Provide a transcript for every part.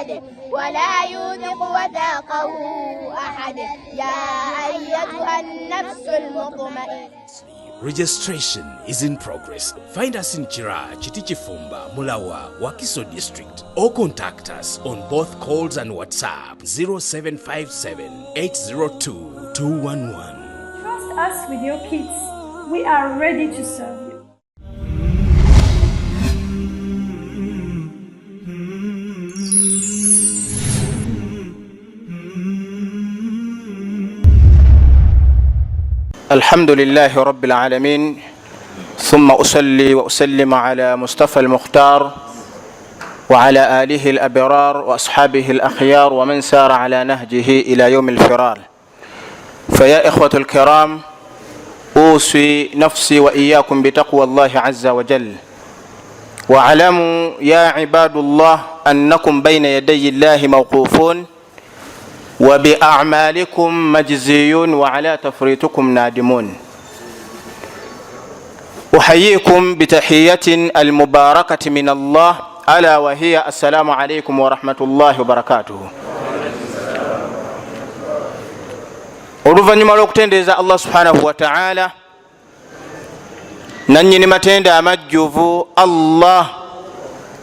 أحد ولا يوثق وثاقه أحد يا أيتها النفس المطمئنة. Registration is in progress. Find us in Chira, Chitichifumba, Mulawa, Wakiso district, or contact us on both calls and WhatsApp 0757 802 211. Trust us with your kids. We are ready to serve you. الحمد لله رب العالمين ثم أصلي وأسلم على مصطفى المختار وعلى آله الأبرار وأصحابه الأخيار ومن سار على نهجه إلى يوم الفرار. فيا إخوة الكرام، أوصي نفسي وإياكم بتقوى الله عز وجل، واعلموا يا عباد الله أنكم بين يدي الله موقوفون وبأعمالكم مجزيون وعلى تفريطكم نادمون. أحييكم بتحية المباركة من الله ألا وهي السلام عليكم ورحمة الله وبركاته. Oluvanyuma lw'okutendereza Allah subhanahu wa ta'ala, nannyini matenda amajjuvu Allah,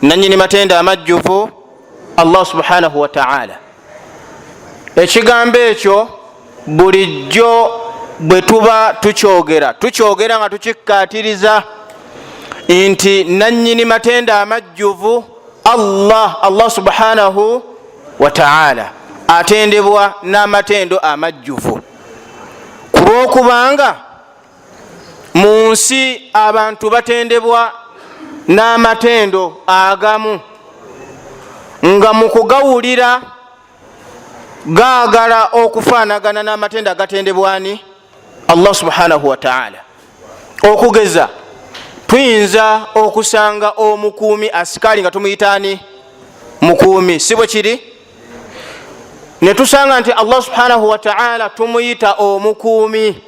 nannyini matenda amajjuvu Allah subhanahu wa ta'ala. Ekigambo ekyo bulijjo bwe tuba tukyogera nga tukikkaatiriza nti nannyini matenda amajjuvu Allah subhanahu wa ta'ala atendebwa n'amatendo amajjuvu, ku lw'okubanga mu nsi abantu batendebwa n'amatendo agamu nga mu kugawulira gaagala okufaanagana n'amatendo agatendebwani Allah subhanahu wa ta'ala. Okugeza, tuyinza okusanga omukuumi asikali nga tumuyitaani mukuumi, si bwe kiri? Ne tusanga nti Allah subhanahu wa ta'ala tumuyita omukuumi,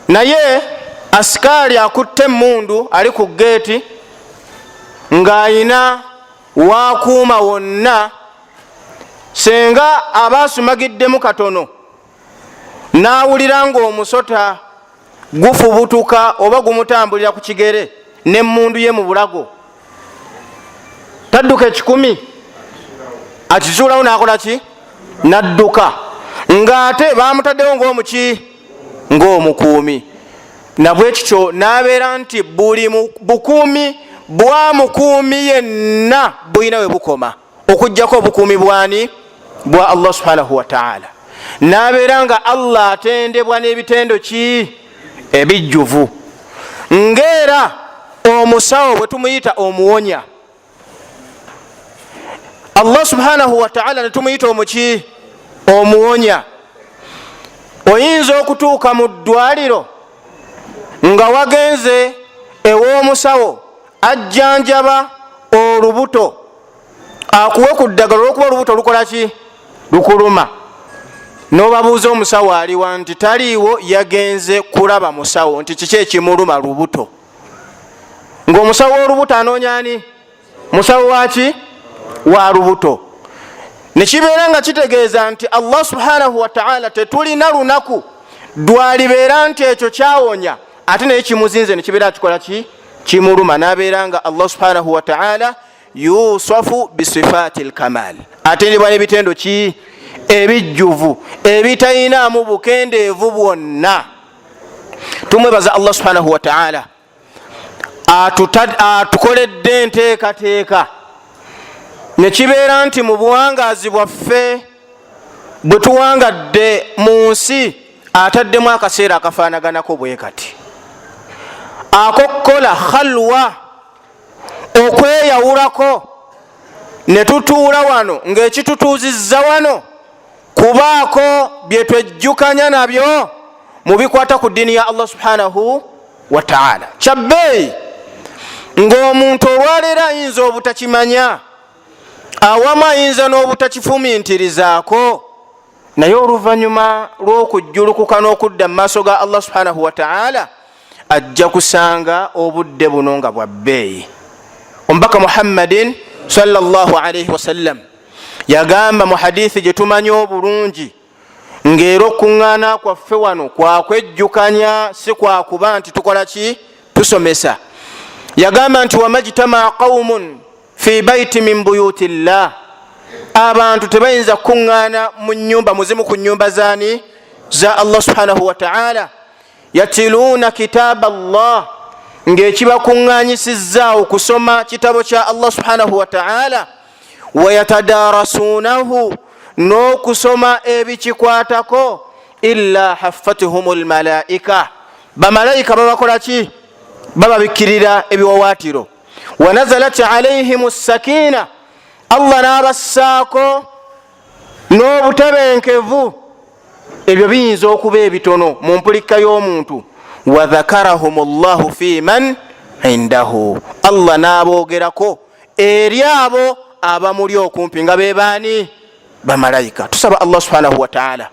naye asikali akutte emmundu ali ku geeti ng'ayina waakuuma wonna, senga abasumagiddemu katono n'awulira ng'omusota gufubutuka oba gumutambulira ku kigere n'emmundu ye mu bulago, tadduka ekikumi akizuulawo n'akola ki? N'adduka, ng'ate bamutaddewo ng'omuki? Ng'omukuumi. Nabwe kityo n'abeera nti buli bukuumi bwa mukuumi yenna bulina we bukoma, okuggyako obukuumi bwani? Bwa Allah subhanahu wa ta'ala. N'abeera nga Allah atendebwa n'ebitendo ki? Ebijjuvu. Ng'era omusawo bwe tumuyita omuwonya, Allah subhanahu wa ta'ala ne tumuyita omuki? Omuwonya. Oyinza okutuuka mu ddwaliro nga wagenze ew'omusawo ajjanjaba olubuto, akuwe ku ddagala olw'okuba olubuto lukola ki? Lukuluma. N'obabuuza omusawo aliwa nti taliiwo, yagenze kulaba musawo nti kiki ekimuluma? Lubuto. Ng'omusawo w'olubuto anoonyani? Musawo waki? Wa lubuto. Ne kibeera nga kitegeeza nti Allah subhanahu wa ta'ala tetulina lunaku dwalibeera nti ekyo kyawonya ate naye kimuzinze ne kibeera kikola ki? Kimuluma. N'abeera nga Allah subhanahu wa ta'ala yusafu bisifati lkamal, atendebwa n'ebitendo ki? Ebijjuvu ebitayinaamu bukendeevu bwonna. Tumwebaza Allah subhanahu wa ta'ala atukoledde enteekateeka ne kibeera nti mu buwangaazi bwaffe bwe tuwangadde mu nsi ataddemu akaseera akafaanaganako bwe kati akokkola khalwa, okweyawulako, ne tutuula wano ng'ekitutuuzizza wano kubaako bye twejjukanya nabyo mu bikwata ku ddiini ya Allah subhanahu wa ta'ala. Kyabbeeyi ng'omuntu olwaleero ayinza obutakimanya, awamu ayinza n'obutakifumiintirizaako, naye oluvannyuma lw'okujjulukuka n'okudda mu maaso ga Allah subhanahu wa ta'ala ajja kusanga obudde buno nga bwa bbeeyi. Omubaka Muhammadin sallallahu alaihi wasallam yagamba mu hadithi gyetumanyi obulungi ng'era okuŋŋaana kwaffe wano kwakwejjukanya si kwakuba nti tukola ki tusomesa. Yagamba nti wamajtama qaumun fi baiti min buyuti llah, abantu tebayinza kuŋŋaana mu nyumba muzimu ku nyumba zaani za Allah subhanahu wa ta'ala, yatiluuna kitaba Allah, ng'ekibakuŋŋaanyisizza okusoma kitabo kya Allah subhanahu wa ta'ala, wayatadarasuunahu, n'okusoma ebikikwatako, illa haffatuhum almalaika, bamalayika babakola ki bababikirira ebiwawaatiro. Wanazalat alaihim sakina, Allah n'abassaako n'obutebenkevu. Ebyo biyinza okuba ebitono mu mpulika y'omuntu. Wadhakarahum Allahu fi man indahu, Allah n'aboogerako eri abo abamuli okumpi nga bebaani bamalayika. Tusaba Allah subhanahu wa ta'ala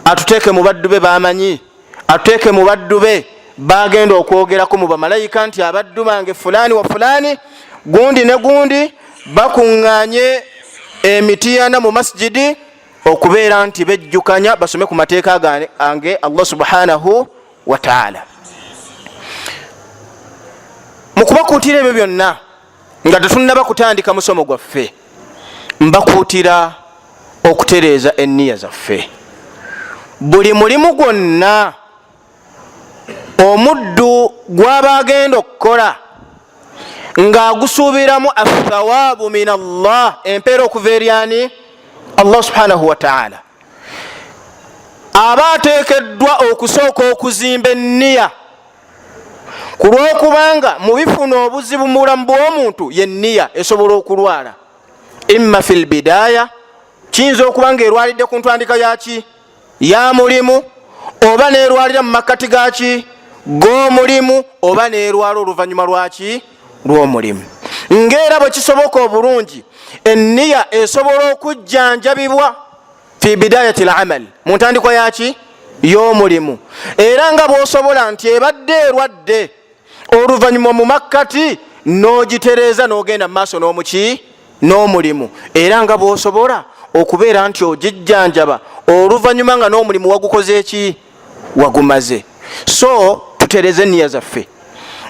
atuteeke mu baddu be bamanyi, atuteeke mu baddu be bagenda okwogerako mu bamalayika nti abaddu bange fulani wa fulani gundi ne gundi bakuŋŋaanye emitiyana mu masjidi okubeera nti bejjukanya basome ku mateeka gange Allah subhanahu wa ta'ala. Mu kubakuutira ebyo byonna nga tetunnaba kutandika musomo gwaffe, mbakuutira okutereeza enniya zaffe. Buli mulimu gwonna omuddu gw'aba agenda okukola ng'agusuubiramu athawaabu min Allah, empeera okuva eryani Allah subhanahu wa ta'ala, aba ateekeddwa okusooka okuzimba enniya, ku lw'okubanga mu bifuna obuzibu mu bulamu bw'omuntu yenniya esobola okulwala. Imma fil bidaaya, kiyinza okuba nga erwalidde ku ntandika yaki ya mulimu, oba neerwalira mu makkati gaki g'omulimu, oba neerwala oluvannyuma lwaki lw'omulimu. Ng'era bwe kisoboka obulungi enniya esobola okujjanjabibwa fi bidayati al-amal, mu ntandikwa yaki y'omulimu, era nga bw'osobola nti ebadde erwadde oluvannyuma mu makkati n'ogitereeza n'ogenda mu maaso n'omuki n'omulimu, era nga bw'osobola okubeera nti ogijjanjaba oluvannyuma nga n'omulimu wagukoze eki wagumaze. So tutereze enniya zaffe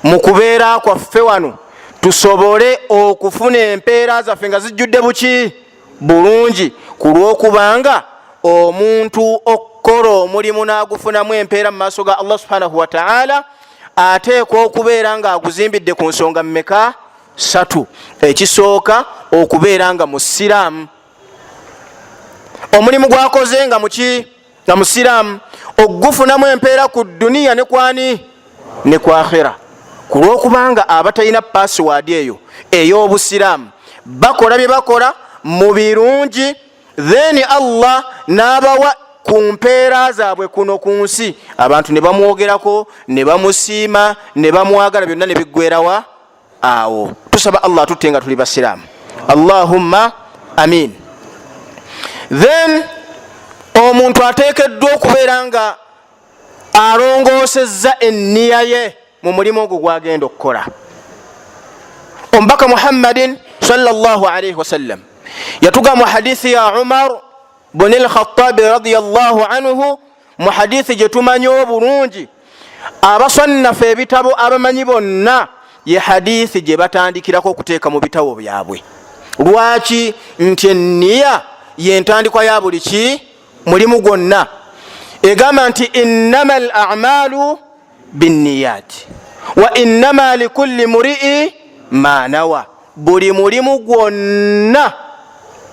mu kubeera kwaffe wano, tusobole okufuna empeera zaffe nga zijjudde buki bulungi, ku lw'okubanga omuntu okukola omulimu n'agufunamu empeera mu maaso ga Allah subhanahu wa ta'ala ateekwa okubeera nga aguzimbidde ku nsonga mmeka? 3. Ekisooka okubeera nga musiraamu, omulimu gwakoze nga muki nga musiraamu, okugufunamu empeera ku duniya ne kwani ne ku akhira, ku lw'okubanga abatalina password eyo ey'obusiraamu bakola bye bakola mu birungi, then Allah n'abawa ku mpeera zaabwe kuno ku nsi, abantu ne bamwogerako ne bamusiima ne bamwagala, byonna ne biggwerawa awo. Tusaba Allah tutte nga tuli basiraamu, Allahumma amin. Then omuntu ateekeddwa okubeera nga alongoosezza enniya ye mu mulimu ogwo gwagenda okukola. Omubaka Muhammadin sallallahu alaihi wasallam yatugamba mu hadithi ya Umar bin al-Khattab radiyallahu anhu, mu hadithi gye tumanyi obulungi, abaswannafu ebitabo abamanyi bonna, ye hadithi gye batandikirako okuteeka mu bitabo byabwe. Lwaki? Nti enniya yentandikwa ya buli ki mulimu gwonna. Egamba nti innama al a'malu binniyati wa innama likulli muri'i ma nawa, buli mulimu gwonna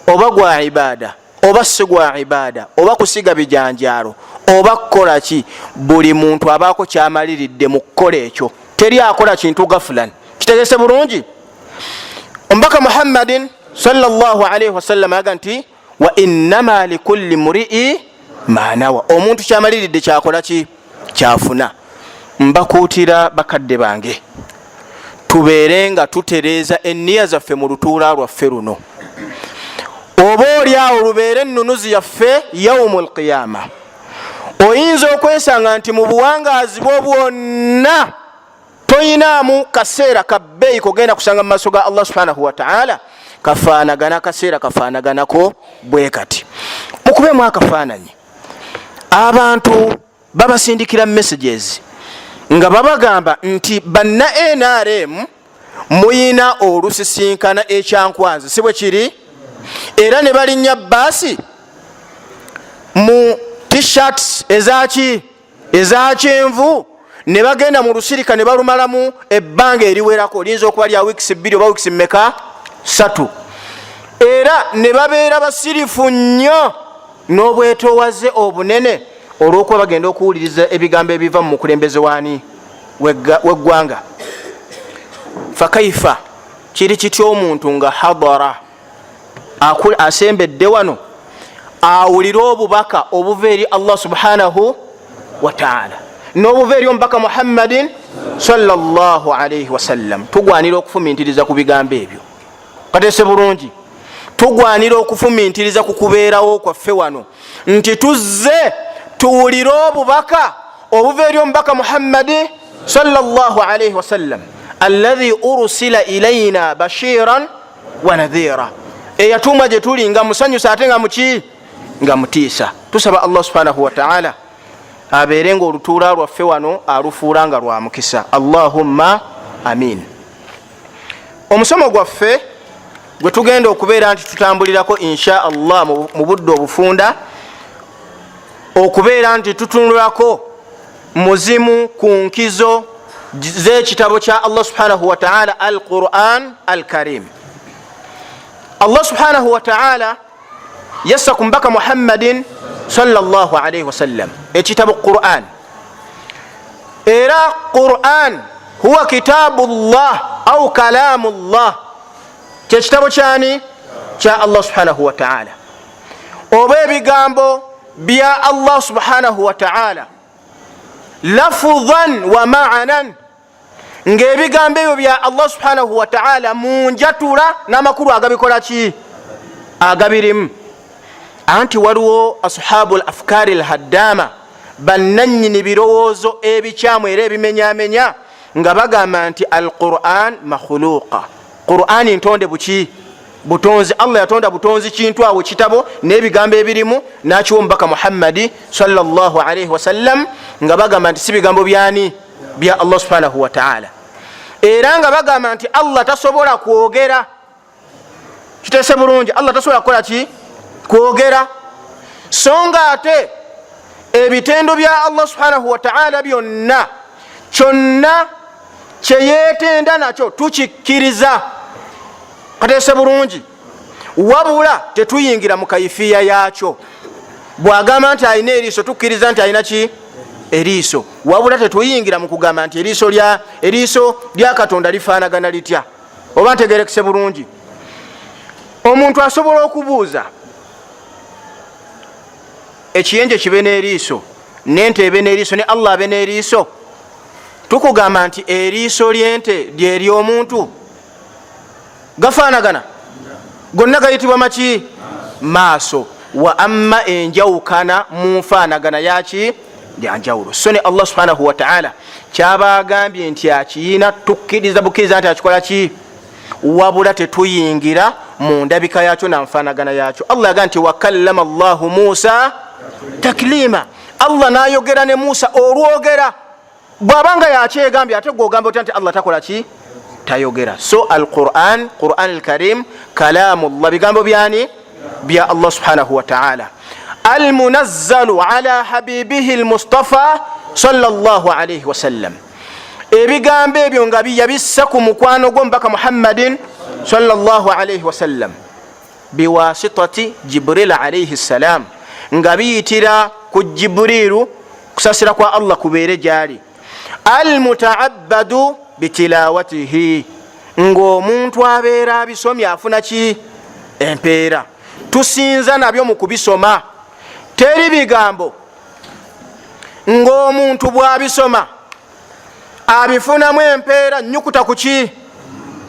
oba gwa ibada oba si gwa ibada oba kusiga bijanjalo oba kukola ki, buli muntu abaako kyamaliridde mu kukola ekyo, teri akola kintu gafulani. Kitegese bulungi? Omubaka Muhammadin sallallahu alaihi wasallam aga nti wa innama likulli muri'i ma nawa, omuntu kyamaliridde kyakola ki kyafuna. Mbakuutira bakadde bange tubeere nga tutereeza enniya zaffe mu lutuula lwaffe luno, oba oli awo lubeere ennunuzi yaffe yaumul qiyama. Oyinza okwesanga nti mu buwangaazi bwo bwonna toyinaamu kaseera kabbeeyi kogenda kusanga mu maaso ga Allah subhanahu wa ta'ala, kafaanagana kaseera kafaanaganako bwe kati. Mukubemu akafaananyi, abantu babasindikira messages nga babagamba nti banna NRM muyina olusisinkana ekyankwanzi, si bwe kiri? Era ne balinnya baasi mu t-shirts ezaki eza kyenvu ne bagenda mu lusirika ne balumalamu ebbanga eriwerako, liyinza okuba lya weeks 2 oba weeks mmeka 3, era ne babeera basirifu nnyo n'obwetoowaze obunene olw'okuba bagenda okuwuliriza ebigambo ebiva mu mukulembeze waani w'eggwanga. Fakaifa, kiri kitya omuntu nga hadara asembedde wano awulira obubaka obuva eri Allah subhanahu wa ta'ala n'obuva eri omubaka Muhammadin sallallahu alayhi wasallam. Tugwanira okufumintiriza ku bigambo ebyo. Katese bulungi, tugwanira okufumintiriza ku kubeerawo kwaffe wano nti tuzze tuwulire obubaka obuva eri omubaka Muhammadin sallallahu alayhi wasallam alladhi ursila ilayna bashiran wa nadhira, eyatumwa gye tuli nga musanyusa ate nga muki nga mutiisa. Tusaba Allah subhanahu wa ta'ala abeere nga olutuula lwaffe wano alufuula nga lwa mukisa. Allahumma amin. Omusomo gwaffe gwe tugenda okubeera nti tutambulirako insha Allah mu budde obufunda, okubeera nti tutunulako muzimu ku nkizo z'ekitabo kya Allah subhanahu wa ta'ala al-Qur'an al-Karim. Allah subhanahu wa ta'ala yassa ku mbaka Muhammadin sallallahu alayhi wasallam ekitabo Qur'an, era Qur'an huwa kitabullah au kalamullah, kyekitabo kyani kya Allah subhanahu wa ta'ala oba ebigambo bya Allah subhanahu wa ta'ala lafuzan wa ma'anan, ng'ebigambo ebyo bya Allah subhanahu wa ta'ala munjatula n'amakulu agabikola ki agabirimu. Anti waliwo ashabul afkari al-haddama, bannannyini birowoozo ebikyamu era ebimenyamenya, nga bagamba nti al-Qur'an makhluqa, Qur'ani ntonde buki butonzi. Allah yatonda butonzi kintu awo kitabo n'ebigambo ebirimu n'akiwa omubaka Muhammadi sallallahu alayhi wasallam, nga bagamba nti si bigambo byani bya Allah subhanahu wa ta'ala, era nga bagamba nti Allah tasobola kwogera. Kitese bulungi, Allah tasobola kukola ki kwogera, so nga ate ebitendo bya Allah subhanahu wa ta'ala byonna kyonna kyeyeetenda nakyo tukikkiriza. Katese bulungi, wabula tetuyingira mu kaifiya yakyo. Bwagamba nti alina eriiso tukkiriza nti alina ki eriiso, wabula tetuyingira mu kugamba nti eriiso lya Katonda lifaanagana litya. Oba ntegerekese bulungi? Omuntu asobola okubuuza ekiyenje kibe n'eriiso, n'ente ebe n'eriiso, ne Allah abe n'eriiso, tukugamba nti eriiso ly'ente ly'ery'omuntu gafaanagana? Gonna gayitibwa maki? Maaso. Wa amma enjawukana mu nfaanagana yaki yanjawulo. So ne Allah subhanahu wa ta'ala kyabagambye nti akiyina tukkiriza bukkiriza nti akikola ki, wabula tetuyingira mu ndabika yakyo na nfaanagana yakyo. Allah yaga nti wakallama Allahu Musa taklima, Allah n'ayogera ne Musa olwogera. Bw'abanga yakyegambye ate gw'ogamba otya nti Allah takola ki tayogera. So al-Qur'an, Qur'an al-Karim kalamullah, bigambo byani bya Allah subhanahu wa ta'ala, al-munazzalu ala habibihi al-Mustafa sallallahu alayhi wasallam. Ebigambo ebyo nga biyabissa ku mukwano gw'omubaka Muhammadin sallallahu alayhi wasallam biwasitati Jibril alayhi salam, nga biyitira ku Jibrilu kusasira kwa Allah kubeere gyali. Al-muta'abbadu bitilawatihi, ng'omuntu abeera abisomye afuna ki empeera. Tusinza nabyo mu kubisoma, teri bigambo ng'omuntu bw'abisoma abifunamu empeera nyukuta kuki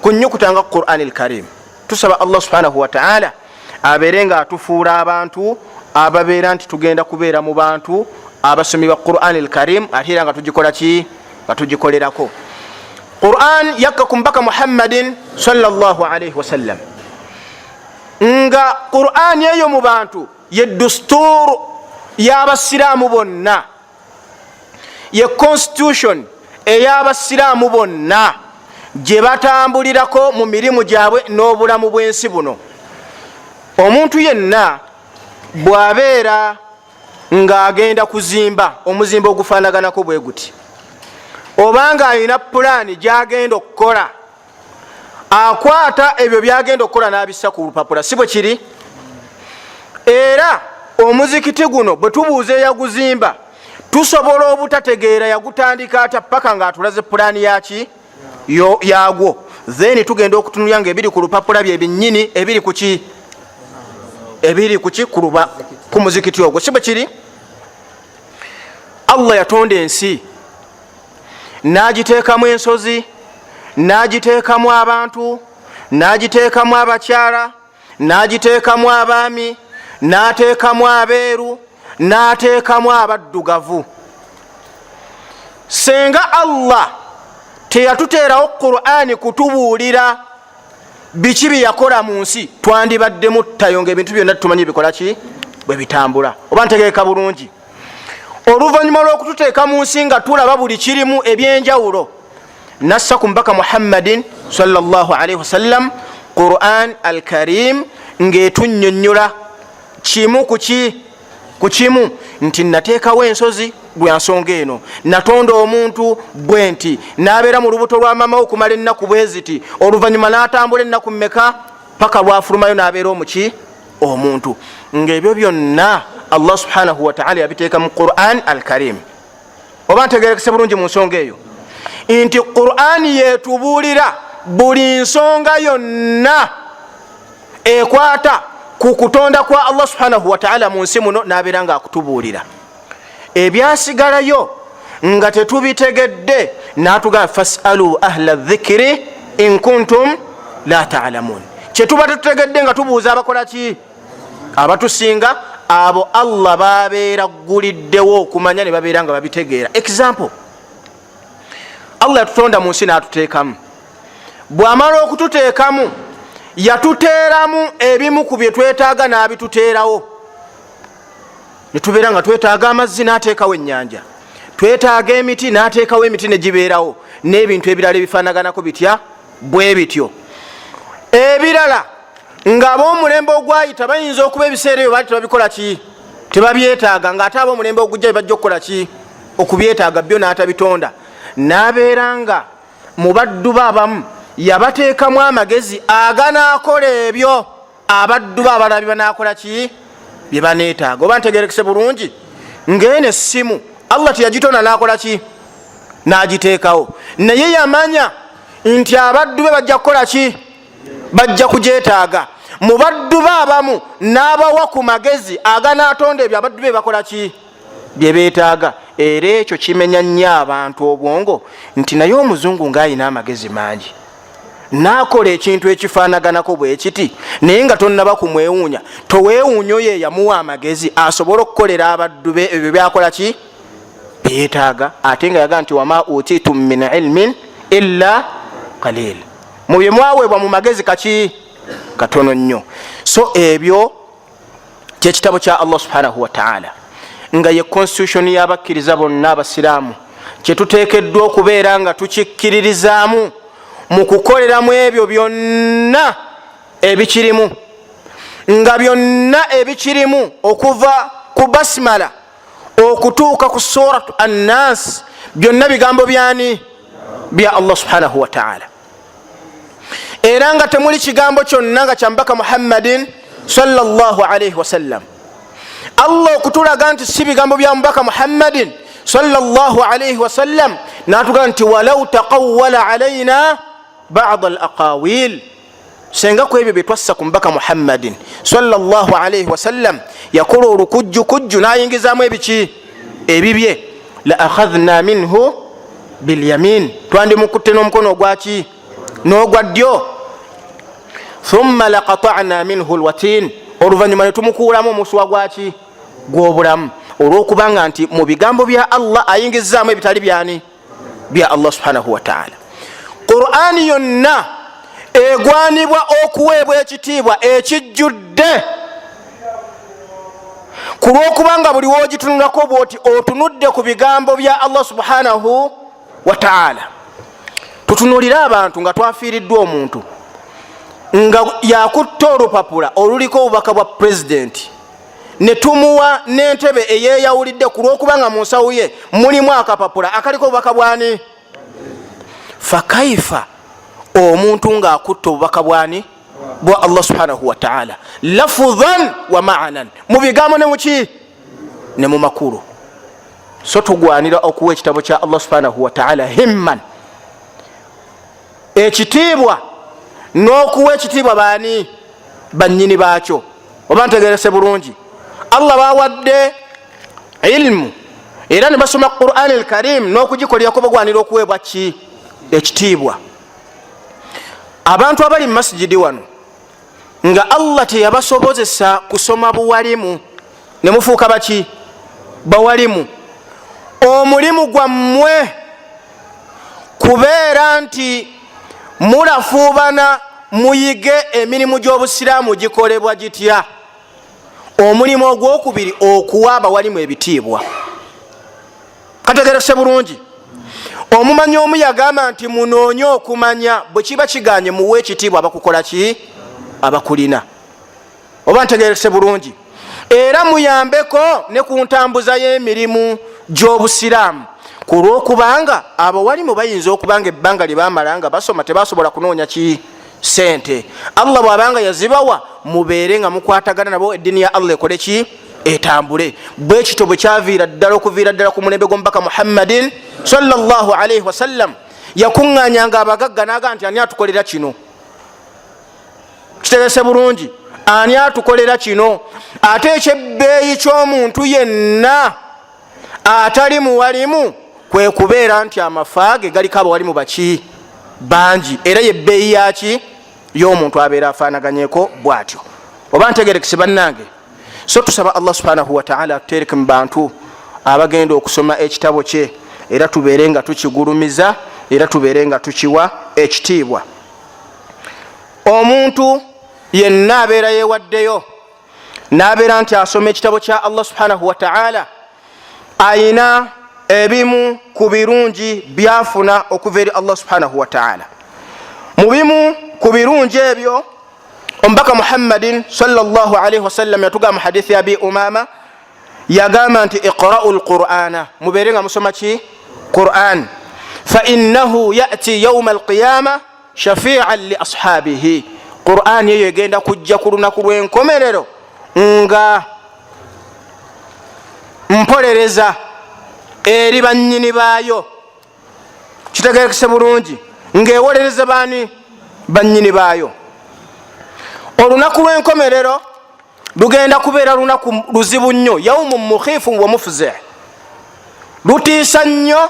ku nyukuta nga Qur'an al-Karim. Tusaba Allah subhanahu wa ta'ala abeere nga atufuula abantu ababeera nti tugenda kubeera mu bantu abasomi ba Qur'an al-Karim, ate era nga tugikola ki nga tugikolerako. Qur'an yakka ku mbaka Muhammadin sallallahu alayhi wasallam, nga Qur'ani eyo mu bantu ye dusturu y'abasiraamu bonna, ye constitution ey'abasiraamu bonna gye batambulirako mu mirimu gyabwe n'obulamu bw'ensi buno. Omuntu yenna bw'abeera ng'agenda kuzimba omuzimbo ogufaanaganako bwe guti, obanga alina pulaani gy'agenda okukola, akwata ebyo by'agenda okukola n'abissa ku lupapula, si bwe kiri? Era omuzikiti guno bwe tubuuza eyaguzimba tusobola obutategeera yagutandika atya paka ng'atulaze pulaani yaki yagwo, then tugenda okutunulya nga ebiri ku lupapula bye binnyini ebiri kuki ku muzikiti ogwo, si bwe kiri? Allah yatonda ensi n'agiteekamu ensozi, n'agiteekamu abantu, n'agiteekamu abakyala, n'agiteekamu abaami, n'ateekamu abeeru, n'ateekamu abaddugavu. Senga Allah teyatuteerawo Qur'ani kutubuulira biki bye yakola mu nsi, twandibaddemu ttayonga ebintu byonna tumanyi bikola ki bwe bitambula. Oba ntegeeka bulungi? Oluvannyuma lw'okututeeka mu nsi nga tulaba buli kirimu ebyenjawulo, nassa ku mbaka Muhammadin sallallahu alaihi wasallam Qur'an al-Karim ng'etunnyonnyola kimu ku kimu nti nateekawo ensozi lwa nsonga eno, natonda omuntu bwe nti, n'abeera mu lubuto lwa mama okumala ennaku bwe ziti, oluvannyuma n'atambula ennaku mmeka paka lwafulumayo n'abeera omuntu. Ng'ebyo byonna Allah subhanahu wa ta'ala yabiteeka mu Qur'an al-Karim. Oba ntegeerekese bulungi mu nsonga eyo nti Qur'an yetubuulira buli nsonga yonna ekwata ku kutonda kwa Allah subhanahu wa ta'ala mu nsi muno, n'abeera nga akutubuulira. Ebyasigalayo nga tetubitegedde n'atugamba fasalu ahla dhikri in kuntum la ta'lamun. Kyetuba tetutegedde nga tubuuza abakola ki? Abatusinga, abo Allah babeera guliddewo okumanya ne babeera nga babitegeera. Example, Allah yatutonda mu nsi n'atuteekamu. Bw'amala okututeekamu yatuteeramu ebimu ku bye twetaaga n'abituteerawo. Ne tubeera nga twetaaga amazzi n'ateekawo ennyanja, twetaaga emiti n'ateekawo emiti ne gibeerawo, n'ebintu ebirala ebifaanaganako bitya bwe bityo. Ebirala ng'ab'omulembe ogwayita bayinza okuba ebiseera ebyo baali tebabikola ki? Tebabyetaaga, ng'ate ab'omulembe ogujja bajja okukola ki? Okubyetaaga byo n'atabitonda. N'abeera nga mu baddu be abamu yabateekamu amagezi aganaakola ebyo abaddu be abalala bye banaakola ki? Bye baneetaaga. Oba ntegeerekese bulungi? Ng'eno essimu Allah teyagitonda n'akola ki? N'agiteekawo. Naye yamanya nti abaddu be bajja kukola ki? Bajja kugyetaaga. Mu baddu be abamu n'abawa ku magezi aganaatonda ebyo abaddu be bakola ki? Bye beetaaga. Era ekyo kimenya nnyo abantu obwongo nti naye omuzungu ng'ayina amagezi mangi, n'akola ekintu ekifaanaganako bwe kiti, naye nga tonnaba kumwewuunya, toweewuunya oyo eyamuwa amagezi asobole okukolera abaddu be ebyo byakola ki? Beetaaga. Ate nga yaga nti wama utitum min ilmin illa qalil, mu bye mwaweebwa mu magezi kaki? Katono nnyo. So ebyo kyekitabo kya Allah subhanahu wa ta'ala nga ye constitution y'abakkiriza bonna abasiraamu, kyetuteekeddwa okubeera nga tukikkiririzaamu mu kukoleramu ebyo byonna ebikirimu, nga byonna ebikirimu okuva ku basmala okutuuka ku suratu An-Nas byonna bigambo byani? Bya Allah subhanahu wa ta'ala. Era nga temuli kigambo kyonna nga kyambaka Muhammadin sallallahu alaihi wasallam. Allah okutulaga nti si bigambo bya mubaka Muhammadin sallallahu alaihi wasallam, n'atugamba nti walau taqawwala alaina ba'd al-aqawil, senga ku ebyo bye twassa ku mubaka Muhammadin sallallahu alaihi wasallam yakola olukujjukujju n'ayingizaamu ebiki? Ebibye. La akhadhna minhu bilyamin, twandimukutte n'omukono ogwaki? N'ogwa ddyo. Thumma laqata'na minhu alwatin, oluvannyuma ne tumukuulamu omuswa gwaki? Gw'obulamu. Olw'okubanga nti mu bigambo bya Allah ayingizaamu ebitali byani? Bya Allah subhanahu wa ta'ala. Qur'ani yonna egwanibwa okuweebwa ekitiibwa ekijjudde ku lw'okubanga buli woogitunulako bwoti otunudde ku bigambo bya Allah subhanahu wa ta'ala. Tutunulire abantu nga twafiiriddwa omuntu nga yakutta olupapula oluliko obubaka bwa pulezidenti ne tumuwa n'entebe eyeeyawulidde ku lw'okubanga mu nsawo ye mulimu akapapula akaliko obubaka bwani. Fakaifa omuntu ng'akutta obubaka bwani bwa Allah subhanahu wa ta'ala lafudhan wa ma'anan, mu bigambo ne muki ne mu makulu. So tugwanira okuwa ekitabo kya Allah subhanahu wa ta'ala himman, ekitiibwa n'okuwa ekitiibwa bani bannyini baakyo. Oba ntegerese bulungi, Allah bawadde ilmu era ne basoma Qur'an al-Karim n'okugikolerako bagwanira okuweebwa ki ekitiibwa. Abantu abali mu masjidi wano nga Allah teyabasobozesa kusoma buwalimu ne mufuuka baki bawalimu, omulimu gwammwe kubeera nti mulafuubana muyige emirimu gy'obusiraamu gikolebwa gitya. Omulimu ogwokubiri okuwa abawalimu ebitiibwa. Kategerese bulungi, omumanyi omu yagamba nti munoonye okumanya bwe kiba kiganye muwe ekitiibwa abakukola ki abakulina. Oba ntegerese bulungi, era muyambeko ne ku ntambuza y'emirimu gy'obusiraamu ku lw'okubanga abawalimu bayinza okubanga ebbanga lye baamala nga basoma tebasobola kunoonya ki sente. Allah bw'abanga yazibawa mubeere nga mukwatagana nabo eddiini ya Allah ekole ki etambule. Bwe kityo bwe kyaviira ddala okuviira ddala ku mulembe gw'omubaka Muhammadin sallallahu alaihi wasallam yakuŋŋaanyanga abagagga n'aga nti ani atukolera kino. Kitegeese bulungi, ani atukolera kino? Ate ekyebbeeyi ky'omuntu yenna atali muwalimu kwe kubeera nti amafaage galiko abawalimu baki bangi, era yebbeeyi yaki y'omuntu abeera afaanaganyeko bw'atyo. Oba ntegerekese bannange, so tusaba Allah subhanahu wa ta'ala atutereke mu bantu abagenda okusoma ekitabo kye, era tubeere nga tukigulumiza, era tubeere nga tukiwa ekitiibwa. Omuntu yenna abeera yeewaddeyo n'abeera nti asoma ekitabo kya Allah subhanahu wa ta'ala, ayina ebimu ku birungi byafuna okuva eri Allah subhanahu wa ta'ala. Mu bimu ku birungi ebyo omubaka Muhammadin sallallahu alaihi wasallam yatugamba mu hadithi ya Abi Umama, yagamba nti iqra'u al-Qur'ana, mubeere nga musoma ki Qur'an, fa innahu ya'ti yawma al-qiyama shafi'an li ashabihi. Qur'an yeyo egenda kujja ku lunaku lw'enkomerero nga mpolereza eri bannyini baayo. Kitegerekese bulungi, ng'ewolereza bani bannyini baayo. Olunaku lw'enkomerero lugenda kubeera lunaku luzibu nnyo, yawmun mukhifu wa mufzi', lutiisa nnyo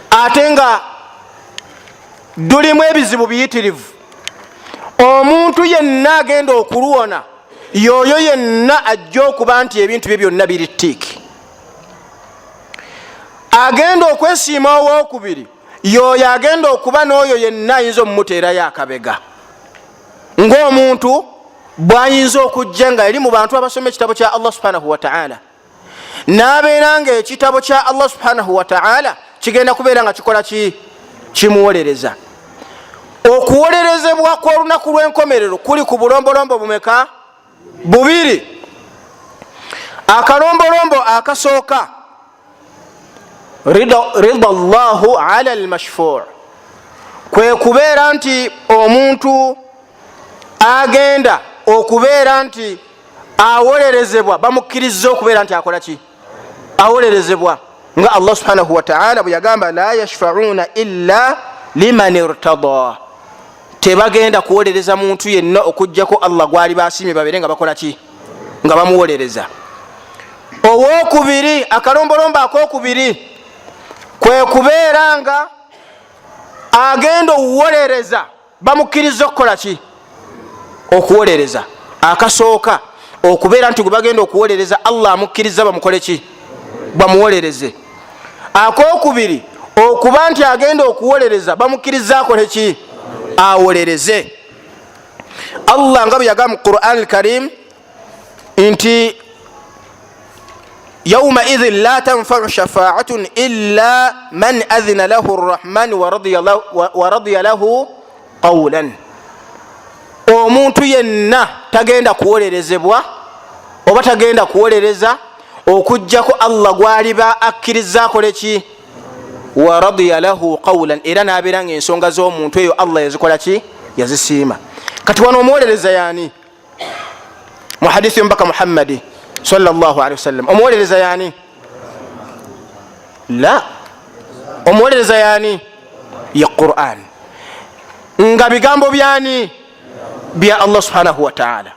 ate nga lulimu ebizibu biyitirivu. Omuntu yenna agenda okuluwona yoyo yenna ajja okuba nti ebintu bye byonna biri ttiiki. Agenda okwesiima owookubiri yoyo agenda okuba n'oyo yenna ayinza omumuteerayo akabega, ng'omuntu bw'ayinza okujja nga eri mu bantu abasoma ekitabo kya Allah subhanahu wa ta'ala, n'abeera nga ekitabo kya Allah subhanahu wa ta'ala kigenda kubeera nga kikola ki kimuwolereza. Okuwolerezebwa kw'olunaku lw'enkomerero kuli ku bulombolombo bumeka? Bubiri. Akalombolombo akasooka rida Allahu ala al-mashfu', kwe kubeera nti omuntu agenda okubeera nti awolerezebwa, bamukkiriza okubeera nti akola ki awolerezebwa, nga Allah subhanahu wa ta'ala bwe yagamba la yashfa'una illa liman irtada, tebagenda kuwolereza muntu yenna okujjako Allah gwali basimye babeere nga bakola ki nga bamuwolereza. Owookubiri, akalombolombo akookubiri kwe kubeera nga agenda okuwolereza bamukkiriza okukola ki okuwolereza. Akasooka okubeera nti gwe bagenda okuwolereza Allah amukkiriza bamukole ki bamuwolereze. Akookubiri okuba nti agenda okuwolereza bamukkiriza akole ki awolereze. Allah nga bwe yagamba mu Qur'an al-Karim nti yawma idhin la tanfa'u shafa'atun illa man adhina lahu ar-rahman wa radiya lahu qawlan. Omuntu yenna tagenda kuwolerezebwa oba tagenda kuwolereza okujjako Allah gwaliba akkiriza akole ki wa radiya lahu qawlan, era nabeera nga ensonga z'omuntu eyo Allah yazikola ki yazisiima. Kati wano omuwolereza yani mu hadithi y'omubaka Muhammadi sallallahu alaihi wasallam, omuwolereza yani la omuwolereza yani ya Qur'an, nga bigambo byani bya Allah subhanahu wa ta'ala.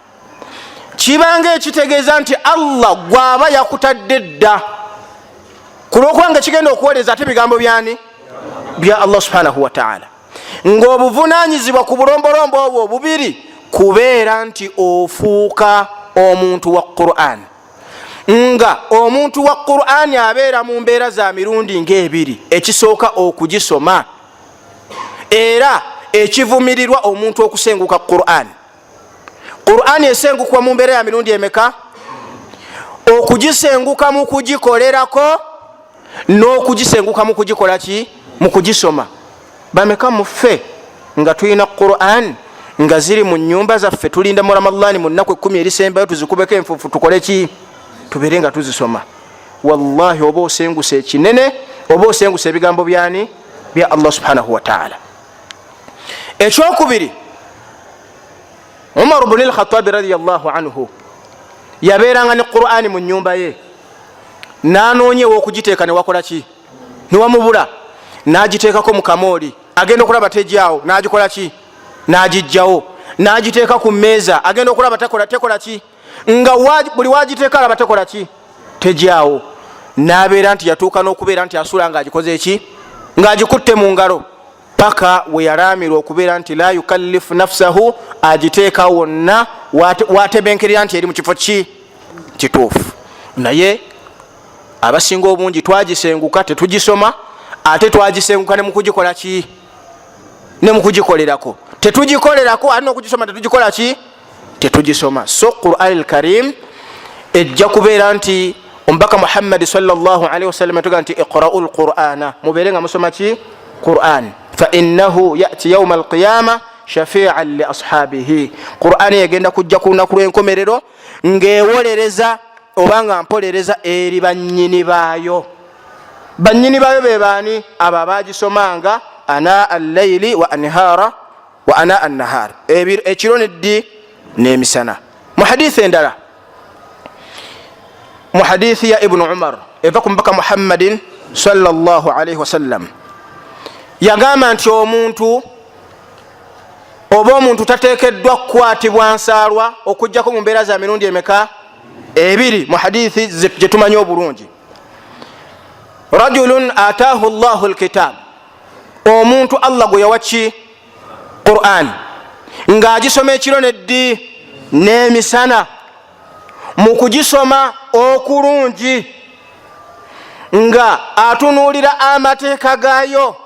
Kibanga ekitegeeza nti Allah gwaba yakutadde dda kulwokubanga kigenda okuwolereza ate bigambo byani bya Allah subhanahu wa ta'ala, ng'obuvunanyizibwa ku bulombolombo obwo bubiri kubeera nti ofuuka omuntu wa Qur'an, nga omuntu wa Qur'an abeera mu mbeera za mirundi ng'ebiri. Ekisooka okugisoma, era ekivumirirwa omuntu okusenguka Qur'an. Qur'an esengukwa mu mbeera ya mirundi emeka? Okugisenguka mu kugikolerako n'okugisenguka mu kugikola ki mu kugisoma. Bameka muffe nga tulina Qur'an nga ziri mu nyumba zaffe, tulinda mu Ramadhani mu nnaku 10 erisembayo tuzikubeko enfufu tukole ki tubeere nga tuzisoma. Wallahi oba osenguse ekinene, oba osenguse ebigambo byani bya Allah subhanahu wa ta'ala. Ekyokubiri, Umar ibn al-Khattab radiyallahu anhu yabeeranga ne Qur'an mu nyumba ye, n'anoonyewo okugiteeka ne wakola ki ne wamubula, n'agiteekako mu kamooli, agenda okulaba tejjaawo, n'agikola ki n'agijjawo, n'agiteeka ku mmeeza, agenda okulaba tekola ki, nga buli wagiteeka alaba tekola ki tejjaawo. N'abeera nti yatuuka n'okubeera nti asula ng'agikoze eki ng'agikutte mu ngalo, paka we yalaamirwa okubeera nti la yukallifu nafsahu, agiteeka wonna watebenkerera nti eri mu kifo ki kituufu. Naye abasinga obungi twagisenguka tetugisoma, ate twagisenguka ne mu kugikola ki ne mu kugikolerako. Tetugikolerako ate n'okugisoma tetugikola ki tetugisoma. So Qur'an al-Karim ejja kubeera nti omubaka Muhammad sallallahu alaihi wasallam atuga nti iqra'ul Qur'ana, mubeere nga musoma ki Qur'an, fa innahu ya'ti yawm al-qiyamah shafi'an li ashabihi. Qur'an yagenda kujja ku lunaku lw'enkomerero ng'ewolereza oba nga mpolereza eri bannyini baayo. Bannyini baayo be baani? Abo abaagisomanga ana al-layli wa anhara wa ana an-nahar, ekiro neddi n'emisana. Mu hadithi endala, mu hadithi ya Ibn Umar eva ku mubaka Muhammadin sallallahu alaihi wasallam, yagamba nti omuntu oba omuntu tateekeddwa kukwatibwa nsaalwa okujjako mu mbeera za mirundi emeka? Ebiri, mu hadithi gye tumanyi obulungi. Rajulun ataahu Allahu al-kitab, omuntu Allah gwe yawa ki Qur'an, ng'agisoma ekiro neddi n'emisana, mu kugisoma okulungi nga atunuulira amateeka gaayo,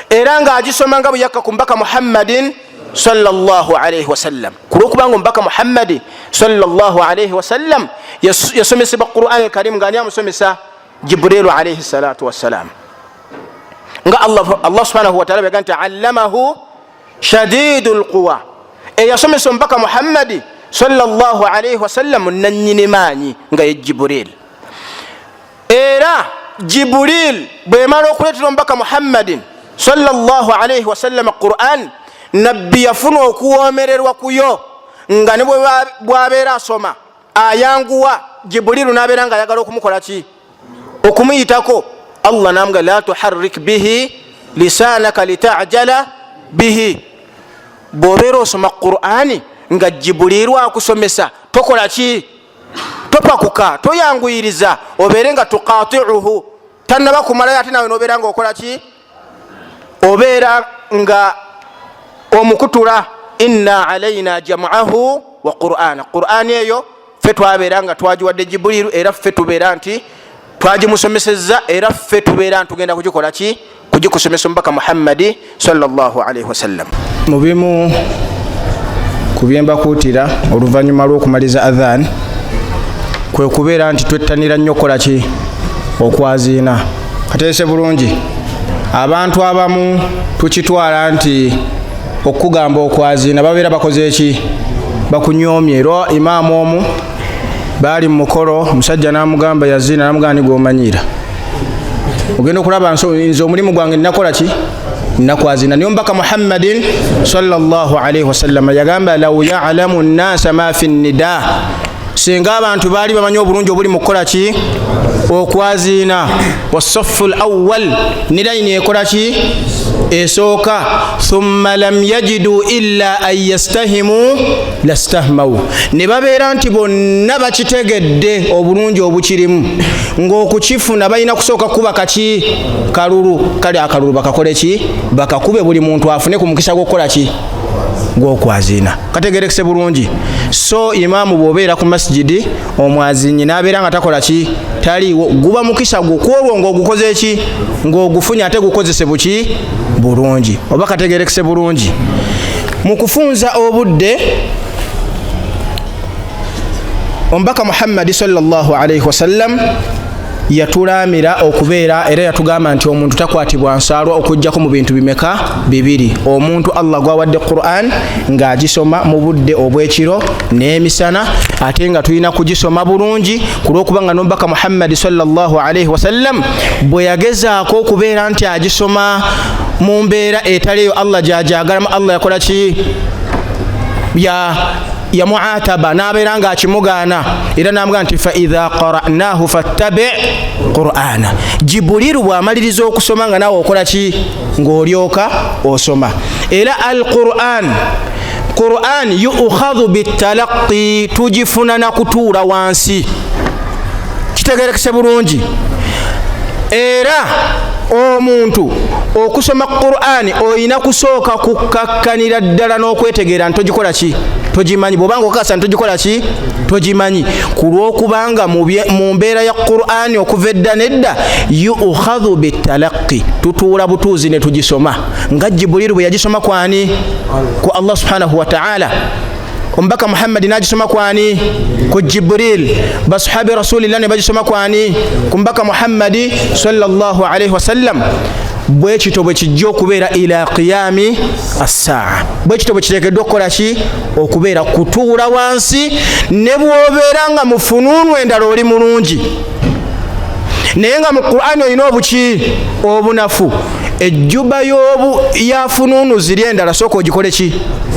era ng'agisoma nga bwe yakka ku mbaka Muhammadin sallallahu alaihi wasallam. Kulwokubanga omubaka Muhammadi sallallahu alaihi wasallam yasomesebwa Qur'an al-Karim nga ani amusomesa? Jibrilu alaihi salatu wassalam. Nga Allah subhanahu wa ta'ala baganta allamahu shadidul quwa, eyasomesa omubaka Muhammadi sallallahu alaihi wasallam nannyini maanyi nga ye Jibril. Era Jibril bwe mala okuleetera omubaka Muhammadin sallallahu alaihi wasallam Qur'an, nabbi yafuna okuwoomererwa kuyo nga ne bwabeera asoma ayanguwa, Jibrilu n'abeera nga ayagala okumukola ki okumuyitako. Allah namga la tuharrik bihi lisanaka litajala bihi. Bw'obeera osoma Qur'ani nga Jibrilu akusomesa, tokola ki topakuka, toyanguyiriza, obeere nga tuqati'uhu, tannaba kumalayo ate nawe n'obeera nga okola ki obeera nga omukutula. Inna alaina jam'ahu wa Qur'ana, Qur'ani eyo ffe twabeera nga twagiwadde Jibrilu, era ffe tubeera nti twagimusomesezza, era ffe tubeera ntugenda kugikola ki kugikusomesa omubaka Muhammadi sallallahu alaihi wasallam. Mu bimu ku byembakuutira oluvannyuma lw'okumaliza adhan kwe kubeera nti twettanira nnyo kola ki okwaziina. Kateese bulungi, abantu abamu tukitwala nti okugamba okwaziina babeera bakoze eki, bakunyoomye. Lwa imaamu omu baali mu mukolo, omusajja n'amugamba yaziina, n'amugamba ni gw'omanyiira, ogenda okulaba nze omulimu gwange nnakola ki, nnakwazina. Niyo mbaka Muhammadin sallallahu alaihi wasallam yagamba law ya'lamu nnasa ma fi nida, singa abantu baali bamanyi obulungi obuli mu kukola ki, okwazina. Wasaffu al-awwal, ni layini ekola ki, esooka. Thumma lam yajidu illa an yastahimu lastahmau, ne babeera nti bonna bakitegedde obulungi obukirimu, ng'okukifuna balina kusooka kuba kaki, kalulu. Kale akalulu bakakole ki, bakakube, buli muntu afune ku mukisa gw'okukola ki, gw'okwazina. Kategerekese bulungi. So imaamu bw'obeera ku masjidi, omwazinyi n'abeera nga takola ki, taliiwo, guba mukisa gwo kwolwo ng'ogukoze eki, ng'ogufunye ate gukozese buki, bulungi. Oba kategerekese bulungi. Mu kufunza obudde, omubaka Muhammad sallallahu alaihi wasallam yatulamira okubeera, era yatugamba nti omuntu takwatibwa nsaalwa okujjako mu bintu bimeka, bibiri. Omuntu Allah gwawadde Qur'an ng'agisoma mu budde obw'ekiro n'emisana, ate nga tulina kugisoma bulungi, kulw'okubanga n'omubaka Muhammad sallallahu alaihi wasallam bwe yagezaako okubeera nti agisoma mu mbeera etaliyo Allah gy'agyagalamu, Allah yakola ki, ya muataba, n'abeera nga akimugaana, era n'amugamba nti fa idha qara'nahu fattabi' qur'ana. Jibuliru bw'amaliriza okusoma nga naawe okola ki, ng'olyoka osoma. Era Qur'an yu'khadhu bitalaqi, tugifuna na kutuula wansi. Kitegerekese bulungi. Era omuntu okusoma Qur'ani oyina kusooka kukakkanira ddala n'okwetegeera nti togikola ki, togimanyi. Bw'obanga okakasa nti togikola ki, togimanyi. Ku lw'okubanga mu mbeera ya Qur'ani okuva edda nedda, yu'khadhu bitalaqi, tutuula butuuzi ne tugisoma. Nga Jibuliru bwe yagisoma kwani, ku Allah subhanahu wa ta'ala. Omubaka Muhammad n'agisoma kwani, ku Jibril. Bashabi rasulillah ne bagisoma kwani, ku mbaka Muhammad sallallahu alaihi wasallam. Bwe kito bwe kijja okubeera ila qiyami as-saa, bwe kito bwe kiteekeddwa okukola ki, okubeera kutuula wansi. Ne bw'obeera nga mu funuunu endala oli mulungi, naye nga mu Qur'ani olina obuki, obunafu, ejjuba ya funuunu ziri endala sooka ogikole ki,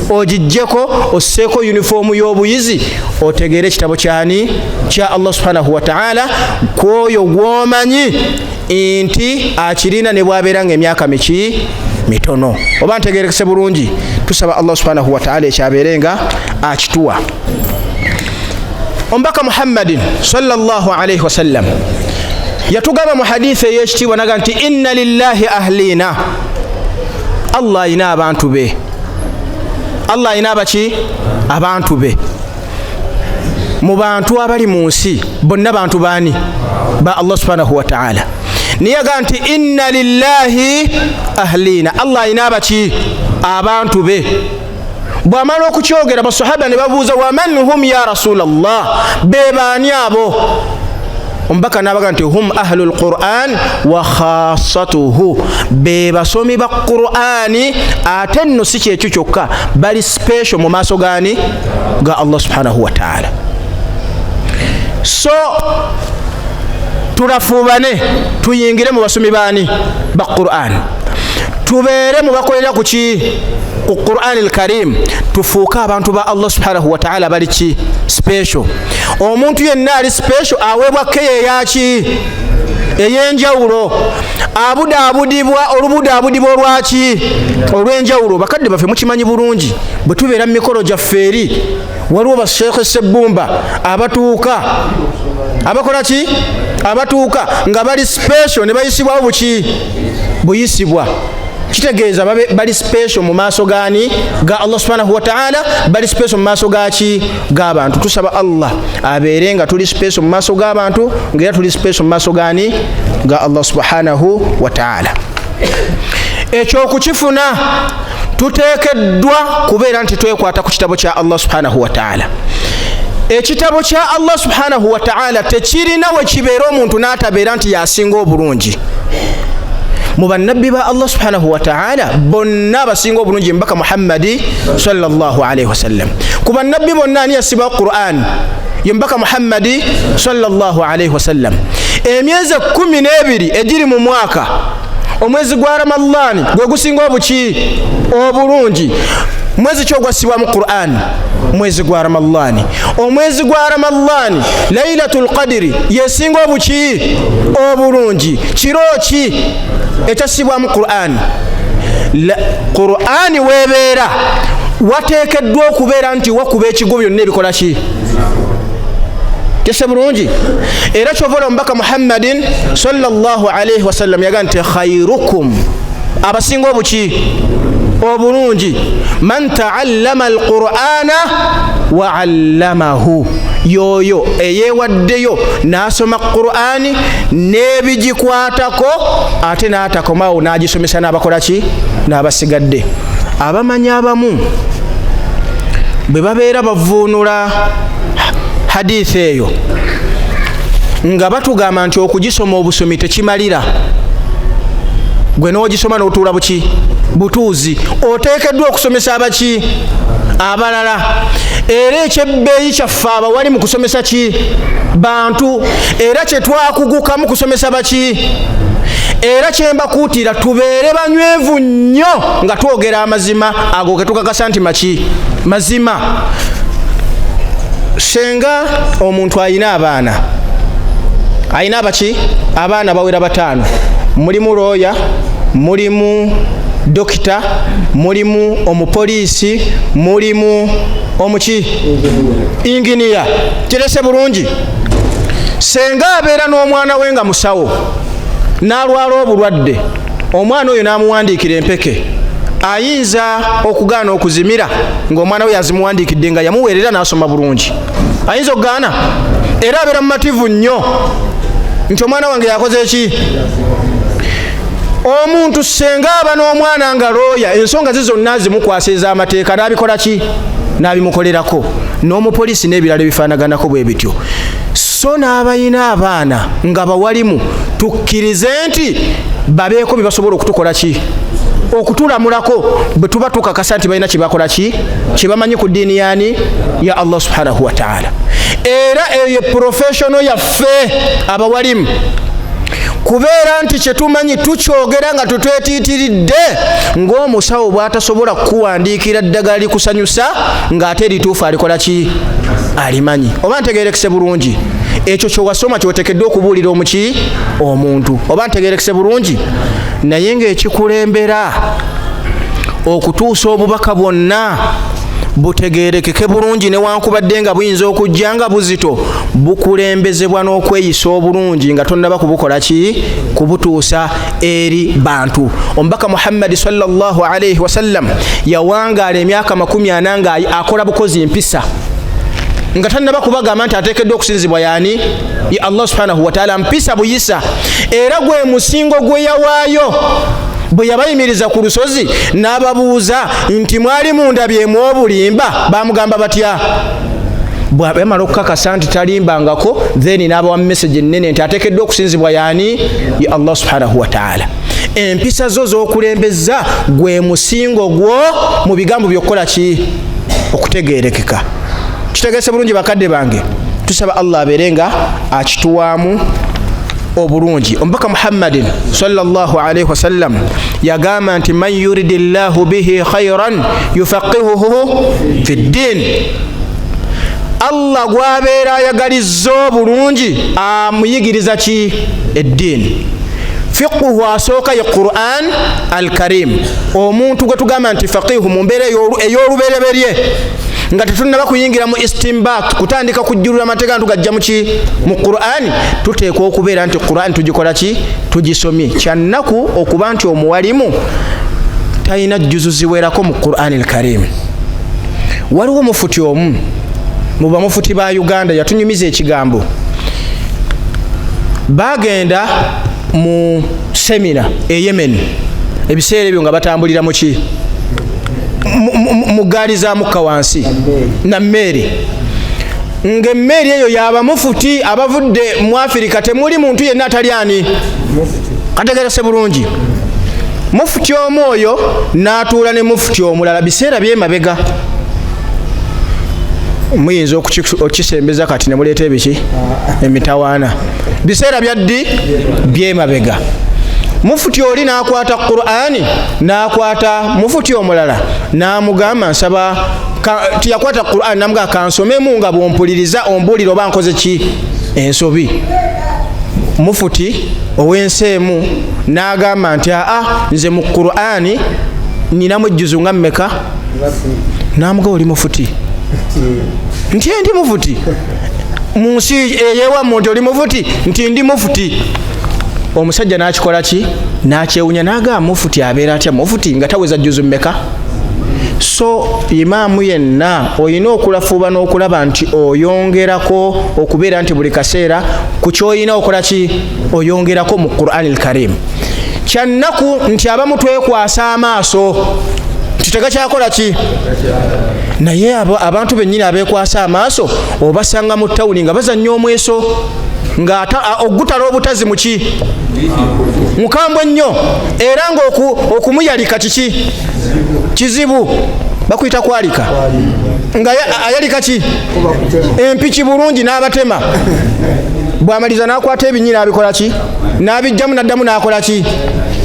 ogijjeko, osseeko yunifoomu y'obuyizi, otegeere ekitabo kyani, kya Allah subhanahu wa ta'ala, kwoyo gw'omanyi nti akirina ne bw'abeera ng'emyaka miki, mitono. Oba ntegerekese bulungi. Tusaba Allah subhanahu wa ta'ala ekyabeerenga akituwa. Omubaka Muhammadin sallallahu alaihi wasallam yatugamba mu hadithi ey'ekitiibwa naga nti inna lillahi ahlina, Allah alina abantu be. Allah alina abaki, abantu be. Mu bantu abali mu nsi bonna bantu baani, ba Allah subhanahu wa ta'ala. Niye aga nti inna lillahi ahlina, Allah alina abaki, abantu be. Bw'amala okukyogera basahaba ne babuuza wa man hum ya rasulallah, be baani abo? Omubaka n'abaga nti hum ahlul Qur'an wa khassatuhu, be basomi ba Qur'ani, ate nno si kyekyo kyokka, bali special mu maaso gaani, ga Allah subhanahu wa ta'ala. So tulafuubane tuyingire mu basomi baani, ba Qur'an, tubeere mu bakolera ku ki, ku Qur'an al-Karim, tufuuke abantu ba Allah subhanahu wa ta'ala bali ki, special. Omuntu yenna ali special aweebwa keyo eyaki, ey'enjawulo, abudaabudibwa olubudaabudibwa olwaki, olw'enjawulo. Bakadde baffe mukimanyi bulungi, bwe tubeera mu mikolo gyaffe eri, waliwo ba Sheikh Sebbumba abatuuka, abakola ki, abatuuka nga bali special ne bayisibwawo buki, buyisibwa. Kitegeeza bali special mu maaso gaani, ga Allah subhanahu wa ta'ala, bali special mu maaso gaki, g'abantu. Tusaba Allah abeere nga tuli special mu maaso g'abantu, ng'era tuli special mu maaso gaani, ga Allah subhanahu wa ta'ala. Ekyokukifuna tuteekeddwa kubeera nti twekwata ku kitabo kya Allah subhanahu wa ta'ala. Ekitabo kya Allah subhanahu wa ta'ala tekirina we kibeera omuntu n'atabeera nti yasinga obulungi. Mu bannabbi ba Allah subhanahu wa ta'ala bonna abasinga obulungi mbaka Muhammadi sallallahu alayhi wasallam. Ku bannabbi bonna ani yasiba Qur'an mbaka Muhammadi sallallahu alayhi wasallam. Emyezi 12 egiri mu mwaka, omwezi gwa Ramadhani gwe gusinga obuki obulungi. Mwezi kyo gwasibwa mu Qur'an, mwezi gwa Ramadhani. Omwezi gwa Ramadhani Lailatul Qadri yesinga obuki obulungi. Kiro ki ekyasibwa mu Qur'an? Qur'ani webeera wateekeddwa okubeera nti wakuba ekigo byonna ebikola ki kese bulungi. Era kyovola omubaka Muhammadin sallallahu alayhi wasallam yaga nti khairukum, abasinga obuki obulungi, man ta'allama al-Qur'ana wa 'allamahu, yoyo eyewaddeyo n'asoma Qur'ani n'ebigikwatako ate n'atakomawo n'agisomesa n'abakola ki n'abasigadde. Abamanyi abamu bwe babeera bavuunula hadithi eyo nga batugamba nti okugisoma obusomi tekimalira, gwe n'ogisoma n'otuula buki butuuzi, oteekeddwa okusomesa abaki abalala. Era ekyebbeeyi kyaffe abawali mu kusomesa ki bantu, era kyetwakuguka mu kusomesa baki. Era kyembakuutira tubeere banywevu nnyo nga twogera amazima ago ge tukakasa nti maki mazima. Senga omuntu ayina abaana, ayina abaki abaana bawera 5, mulimu looya, mulimu dokita, mulimu omupoliisi, mulimu omuki inginiya. Kirese bulungi. Senga abeera n'omwana we nga musawo n'alwala obulwadde, omwana oyo n'amuwandiikira empeke, ayinza okugaana okuzimira ng'omwana we yazimuwandiikidde nga yamuweerera n'asoma bulungi? Ayinza okugaana? Era abeera mumativu nnyo nti omwana wange yakoze eki. Omuntu senga aba n'omwana nga looya, ensonga ze zonna zimukwasa ez'amateeka n'abikola ki n'abimukolerako. N'omupoliisi n'ebirala ebifaanaganako bwe bityo. So n'abayina abaana nga bawalimu, tukkirize nti babeeko bye basobola okutukola ki okutulamulako bwe tuba tukakasa nti balina kyebakola ki kyebamanyi ku ddiini yaani ya Allah subhanahu wa ta'ala. Era eyo professional yaffe abawalimu, kubeera nti kyetumanyi tukyogera nga tutwetiitiridde ng'omusawo bw'atasobola kukuwandiikira ddagala likusanyusa ng'ate erituufu alikola ki alimanyi. Oba ntegeerekese bulungi? Ekyo kyewasoma kyoteekeddwa okubuulira omuki omuntu. Oba ntegeerekese bulungi? Naye ng'ekikulembera okutuusa obubaka bwonna butegeerekeke bulungi, newankubadde nga buyinza okujja nga buzito, bukulembezebwa n'okweyisa obulungi nga tonnaba kubukola ki kubutuusa eri bantu. Omubaka Muhammadi sallallahu alayhi wasallam yawangaala emyaka 40 nga akola bukozi mpisa, nga tannaba kubagamba nti ateekeddwa okusinzibwa yaani ya Allah subhanahu wa ta'ala, mpisa buyisa. Era gwe musingo gwe yawaayo bwe yabayimiriza ku lusozi n'ababuuza nti mwali mundabyemu obulimba, bamugamba batya? Bw'amala okukakasa nti talimbangako, then n'abawa message ennene nti ateekeddwa okusinzibwa yaani ya Allah subhanahu wa ta'ala. Empisa zo z'okulembeza gwe musingo gwo mu bigambo by'okukola ki okutegeerekeka. Kitegeese bulungi bakadde bange? Tusaba Allah abeerenga akituwaamu obulungi. Omubaka Muhammadin sallallahu alayhi wasallam yagamba nti man yuridillahu bihi khayran yufaqihuhu fi ddin. Allah gwabeera ayagalizza obulungi amuyigiriza ki eddiini. Fiqhu asooka ye Qur'an al-Karim. Omuntu gwe tugamba nti faqihu mu mbeera ey'olubereberye nga tetunaba kuyingira mu istimbat, kutandika kujjulula amateeka tugajja mu Qur'ani, tuteekwa okubeera nti Qur'ani tugikola ki tugisomye. Kyannaku okuba nti omuwalimu talina jjuzu ziwerako mu Qur'ani al-Karim. Waliwo mufuti omu mu bamufuti ba Uganda yatunyumiza ekigambo. Bagenda mu semina e Yemen, ebiseera ebyo nga batambulira mu ki mu gaali za mukka wansi na mmeeri, ng'emmeeri eyo yaba mufuti abavudde mu Afirika. Temuli muntu yenna atali ani kategerese bulungi. Mufuti omu oyo n'atuula ne mufuti omulala biseera by'emabega. Muyinza okukisembeza kati ne muleeta ebiki emitawaana. Biseera byaddi by'emabega. Mufuti oli n'akwata Qur'ani n'akwata mufuti omulala n'amugamba nsaba tiyakwata Qur'ani n'amugamba kansomemu nga bw'ompuliriza ombuulira oba nkoze ki ensobi. Mufuti ow'ensi emu n'agamba nti nze mu Qur'ani ninamu ejjuzu nga mmeka? N'amugamba oli mufuti? Nti ndi mufuti. Mu nsi eyewamu nti oli mufuti? Nti ndi mufuti. Omusajja n'akikola ki? N'akyewunya n'agamba mufuti abeera atya? Mufuti nga taweza jjuzu mmeka? So imaamu yenna olina okulafuuba n'okulaba nti oyongerako okubeera nti buli kaseera ku ky'olina okola ki? Oyongerako mu Qur'an al-Karim. Kyannaku nti abamu twekwasa amaaso tutegakyakola ki? Naye abantu bennyini abeekwasa amaaso obasanga mu ttawuni nga bazannya omweso nga ogutala obutazi muki mukambwe ennyo, era nga okumuyalika kiki kizibu. Bakuyita kwalika nga ayalika ki empiki bulungi n'abatema. Bw'amaliza n'akwata ebinyina abikola ki? N'abijjamu n'addamu n'akola ki?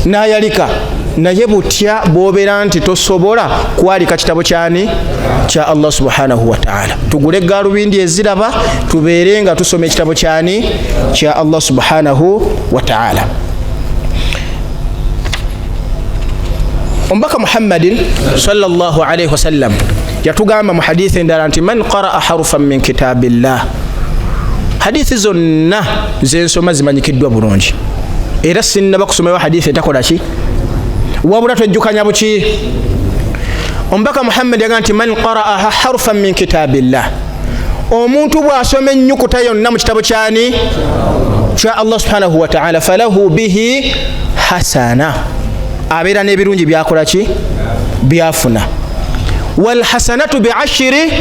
N'ayalika. Naye butya bw'obeera nti tosobola kwalika kitabo kyani? Kya Allah subhanahu wa ta'ala. Tugule gaalubindi eziraba tubeere nga tusoma ekitabo kyani? Kya Allah subhanahu wa ta'ala. Omubaka Muhammadin sallallahu alayhi wasallam yatugamba mu hadithi endala nti man qaraa harufan min kitabillah. Hadithi zonna zensoma zimanyikiddwa bulungi, era sinnaba kusomayo hadithi etakola ki? Wabula twejjukanya buki? Omubaka Muhammad yagamba nti man qaraa harufan min kitabillah. Omuntu bw'asoma ennyukuta yonna mu kitabo kyani? Kya Allah subhanahu wa ta'ala, falahu bihi hasana. Abeera n'ebirungi byakola ki? Byafuna. Wal hasanatu bi'ashri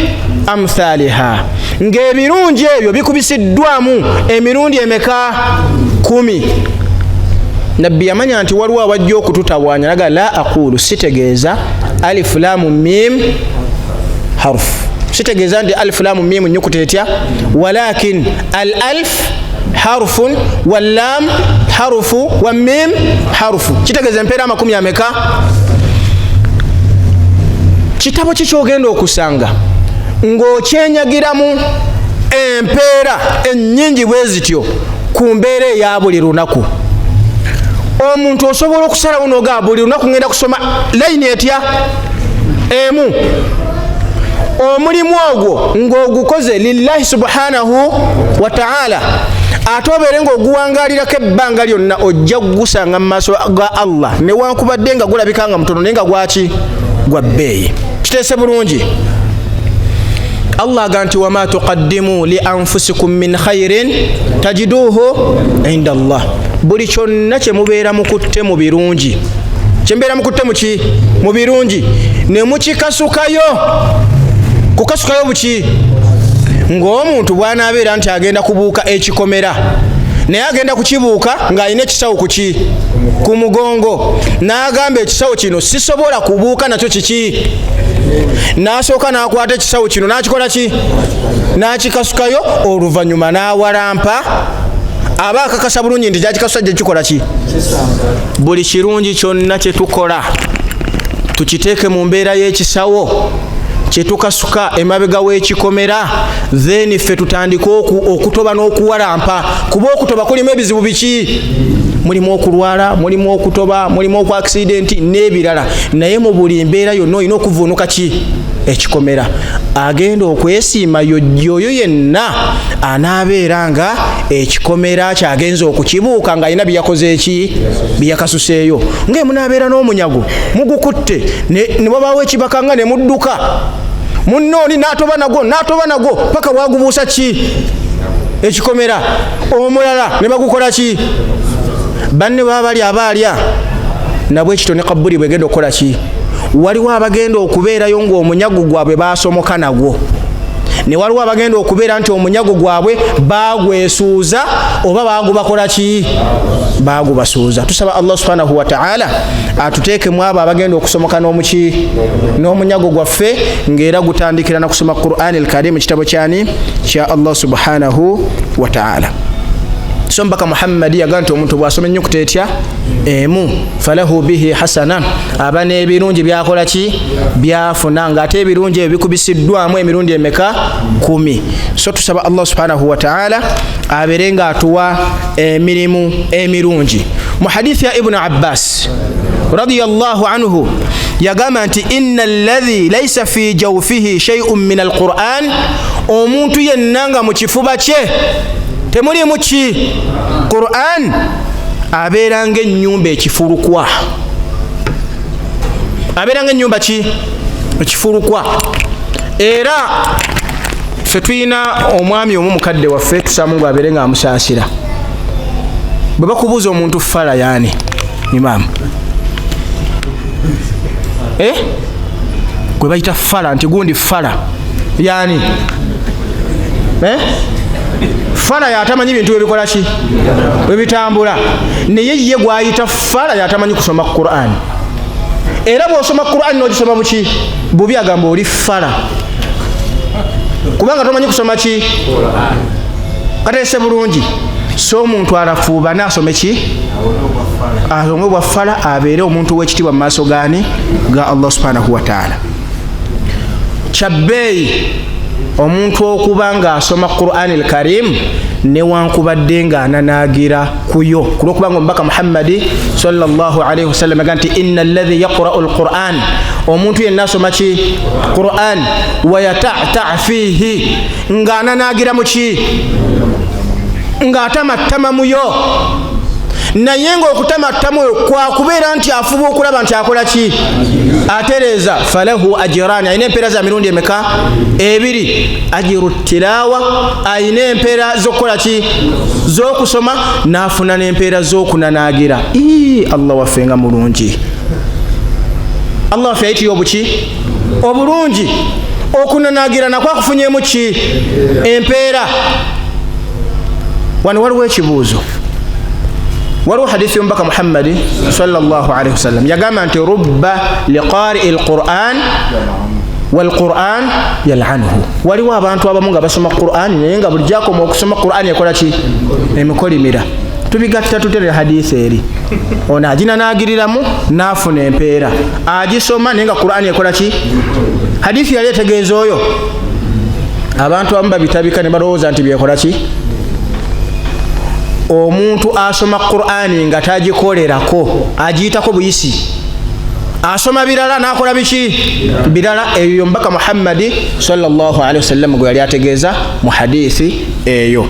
amthaliha. Ng'ebirungi ebyo bikubisiddwamu emirundi emeka? 10. Nabbi yamanya nti waliwo abajja okututawaanya naga la aqulu sitegeeza alif lam mim harf. Sitegeeza nti alif lam mim nnyukuta etya, walakin al alif harfun wal lam harfu wa mim harfu. Kitegeeza empeera amakumi ameka? Kitabo kikyogenda okusanga ng'okyenyagiramu empeera ennyingi bwe zityo ku mbeera eya buli lunaku. Omuntu osobola okusalawo n'ogamba buli lunaku ngenda kusoma layini etya? Emu. Omulimu ogwo ng'ogukoze lillahi subhanahu wa ta'ala, ate obeere ng'oguwangaalirako ebbanga lyonna, ojja kugusanga mu maaso ga Allah newankubadde nga gulabika nga mutono naye nga gwaki? Gwa bbeeyi. Kiteese bulungi. Allah agamba nti wama tuqaddimu li anfusikum min khairin tajiduhu inda Allah. Buli kyonna kye mubeera mukutte mu birungi, kye mbeera mukutte muki? Mu birungi, ne mukikasukayo. Kukasukayo buki? Ng'omuntu bw'anaabeera nti agenda kubuuka ekikomera, naye agenda kukibuuka ng'alina ekisawo kuki? Ku mugongo. N'agamba ekisawo kino sisobola kubuuka nakyo kiki? N'asooka n'akwata ekisawo kino n'akikola ki? N'akikasukayo, oluvannyuma n'awalampa. Aba akakasa bulungi nti gyakikasuka gye kikola ki? Buli kirungi kyonna kye tukola tukiteeke mu mbeera y'ekisawo kye tukasuka emabega w'ekikomera, then ffe tutandika okutoba n'okuwalampa. Kuba okutoba kulimu ebizibu biki? Mulimu okulwala, mulimu okutoba, mulimu okwa accident n'ebirala. Naye mu buli mbeera yonna olina okuvuunuka ki? Ekikomera. Agenda okwesiima yoyo yenna anaabeera nga ekikomera kyagenza okukibuuka ng'alina byeyakoze eki? Byeyakasuseeyo. Ng'e munaabeera n'omunyago mugukutte ne wabaawo ekibaka nga ne mudduka. Munnooni n'atoba nago paka waagubuusa ki? Ekikomera. Omulala ne bagukola ki? Banne baba bali abaalya nabwe ekito ne kabuli bwegenda okukola ki? waliwo abagenda okubeerayo ng'omunyago gwabwe basomoka nagwo, ne waliwo abagenda okubeera nti omunyago gwabwe bagwesuuza oba bagubakola ki, bagubasuuza. Tusaba Allah subhanahu wa ta'ala atuteekemu abo abagenda okusomoka n'omunyago gwaffe, ng'era gutandikira na kusoma Qur'an al-Karim ekitabo kyani kya Allah subhanahu wa ta'ala. Sombaka Muhammadi yagaa nti omuntu bw'asoma ennyukuta etya emu falahu bihi hasana, aba n'ebirungi byakola ki, byafuna, ng'ate ebirungi ebyo bikubisiddwamu emirundi emeka 10. So tusaba Allah subhanahu wa ta'ala abeere ng'atuwa emirimu emirungi. Mu hadithi ya Ibn Abbas radiyallahu anhu yagamba nti inna alladhi laysa fi jawfihi shay'un min al-Qur'an, omuntu yenna nga mu kifuba kye temulimu ki Qur'an, abeera ng'ennyumba ekifulukwa, abeera ng'ennyumba ki ekifulukwa. Era ffe tulina omwami omu mukadde waffe tusaba Mungu abeere ng'amusaasira. Bwe bakubuuza omuntu fala yaani imaamu, gwe bayita fala, nti gundi fala yaani fala yatamanyi bintu ebikola ki ebitambula, naye ye gwayita fala yatamanyi kusoma Qur'an. Era bw'osoma Qur'an n'ogisoma buki bubi, agamba oli fala kubanga tomanyi kusoma ki kateese bulungi. So omuntu arafuuba n'asome ki, asome bwa fala, abeere omuntu w'ekitiibwa mu maaso gaani ga Allah subhanahu wa ta'ala. Kyabbeeyi omuntu okuba ng'asoma Qur'an al-Karim newankubadde ng'ananaagira kuyo, kulwokubanga omubaka Muhammadi sallallahu alayhi wasallam aga nti inna alladhi yaqra'u al-Qur'an, omuntu yenna asoma ki Qur'an wa yata'ta' fihi, ng'ananaagira mu ki, ng'atamattama muyo, naye ng'okutamattamu kwa kubeera nti afuba okulaba nti akola ki, atereeza, falahu ajirani, ayina empeera za mirundi emeka 2, ajiru tilawa, ayina empeera z'okukola ki, z'okusoma, n'afuna n'empeera z'okunanaagira. Allah waffe nga mulungi, Allah waffe ayitibwa obuki obulungi. Okunanaagira nakwo akufunyeemu ki, empeera. Wano waliwo ekibuuzo, waliwo hadithi y'omubaka Muhammadi sallallahu alayhi wasallam yagamba nti rubba liqari'i al-Qur'an wal-Qur'an yal'anuhu. Waliwo abantu abamu nga basoma Qur'an naye nga bulijjo akoma okusoma Qur'an ekola ki, emikolimira. Tubigatta tuterera hadithi eri, ono aginanaagiriramu n'afuna empeera, agisoma naye nga Qur'an ekola ki. Hadithi yali etegeeza oyo abantu abamu babitabika ne balowooza nti byekola ki, omuntu asoma Qur'ani nga tagikolerako, agiyitako buyisi, asoma birala n'akola biki birala. Eyo mbaka Muhammadi sallallahu alayhi wasallam gwe yali ategeeza mu hadithi eyo.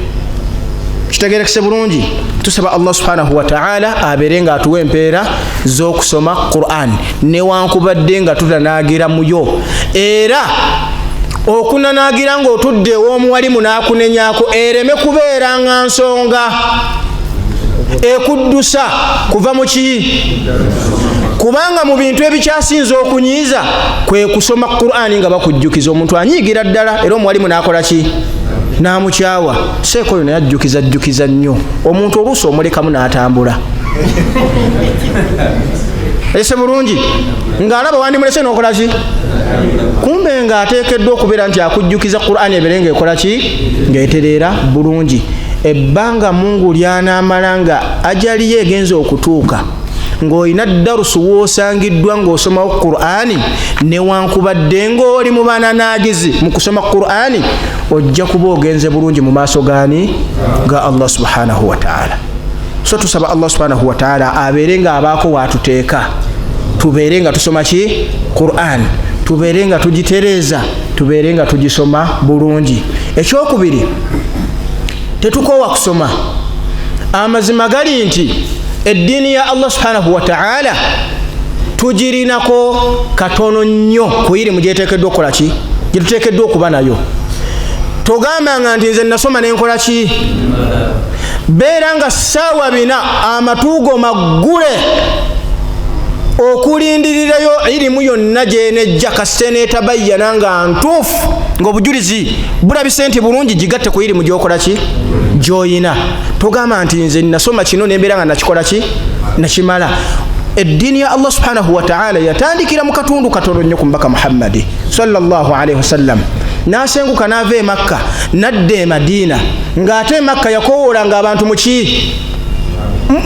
Kitegerekese bulungi. Tusaba Allah subhanahu wa ta'ala abeere nga atuwa empeera z'okusoma Qur'an newankubadde nga tutanaagira muyo, era okunanaagira ng'otudde ew'omuwalimu n'akunenyaako ereme kubeera nga nsonga ekuddusa kuva mu ki, kubanga mu bintu ebikyasinza okunyiiza kwe kusoma Qur'ani nga bakujjukiza. Omuntu anyiigira ddala era omuwalimu n'akola ki, n'amukyawa. Seeko oyo naye ajjukiza nnyo, omuntu oluusi omulekamu n'atambula ese bulungi, ng'alaba wandimulese n'okola ki, kumbe ng'ateekeddwa okubeera nti akujjukiza Qur'ani ebeere ng'ekola ki, ng'etereera bulungi. Ebbanga Mungu lyanaamala nga ajaliyo egenza okutuuka ng'olina darusu w'osangiddwa ng'osomawo Qur'ani newankubadde ng'oli mu bananaagizi mu kusoma Qur'ani, ojja kuba ogenze bulungi mu maaso gaani ga Allah subhanahu wa ta'ala. So tusaba Allah subhanahu wa ta'ala abeere nga abaako watuteeka, tubeere nga tusoma ki Qur'an, tubeere nga tugitereeza, tubeere nga tugisoma bulungi. Ekyokubiri, tetukoowa kusoma. Amazima gali nti eddiini ya Allah subhanahu wa ta'ala tugirinako katono nnyo kuyiri mu gyeteekeddwa okukola ki, gye tuteekeddwa okuba nayo. Togambanga nti nze nasoma nenkola ki, beera nga ssaawa 4 amatuugo maggule okulindirirayo irimu yonna gyenejja kasite neetabayyana nga ntuufu ng'obujulizi bulabise nti bulungi gigatte ku irimu gyokola ki gy'oyina. Togamba nti nze nasoma kino nembeera nga nakikola ki nakimala. Eddiini ya Allah subhanahu wa ta'ala yatandikira mu katundu katono nnyo ku mubaka Muhammadi sallallahu alaihi wasallam, n'asenguka n'ava e Makka n'adda e Madiina, ng'ate e Makka yakowoola ng'abantu muki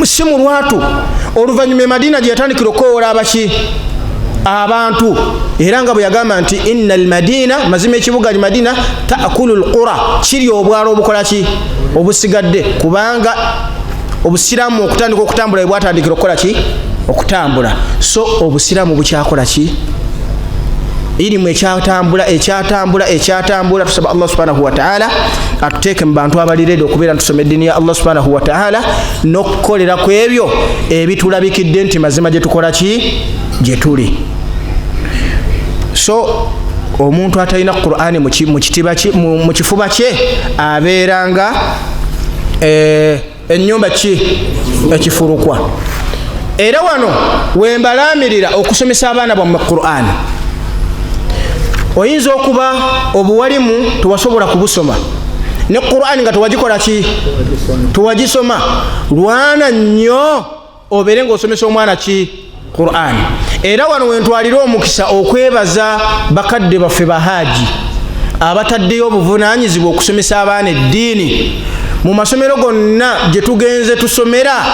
si mu lwatu. Oluvannyuma e Madiina gye yatandikira okukowoola abaki abantu, era nga bwe yagamba nti inna al-Madina, mazima ekibuga Madina ta'kulu al-qura, kiri obwalo obukola ki obusigadde, kubanga obusiraamu okutandika okutambula bwe bwatandikira okukola ki okutambula. So obusiraamu bukyakola ki irimu ekyatambula. Tusaba Allah subhanahu wa ta'ala atuteeke mu bantu abalirede okubeera ntusoma eddiini ya Allah subhanahu wa ta'ala n'okukolera ku ebyo ebitulabikidde nti mazima gye tukola ki gye tuli. So omuntu atalina Qur'ani mu kifuba kye abeeranga ennyumba ki ekifurukwa. Era wano wembalaamirira okusomesa abaana bammwe Qur'ani. Oyinza okuba obuwalimu tewasobola kubusoma ne Qur'ani nga tewagikola ki tewagisoma. Lwana nnyo obeere ng'osomesa omwana ki Qur'ani. Era wano wentwalira omukisa okwebaza bakadde baffe bahaji abataddeyo obuvunaanyizibwa okusomesa abaana eddiini mu masomero gonna gye tugenze tusomera.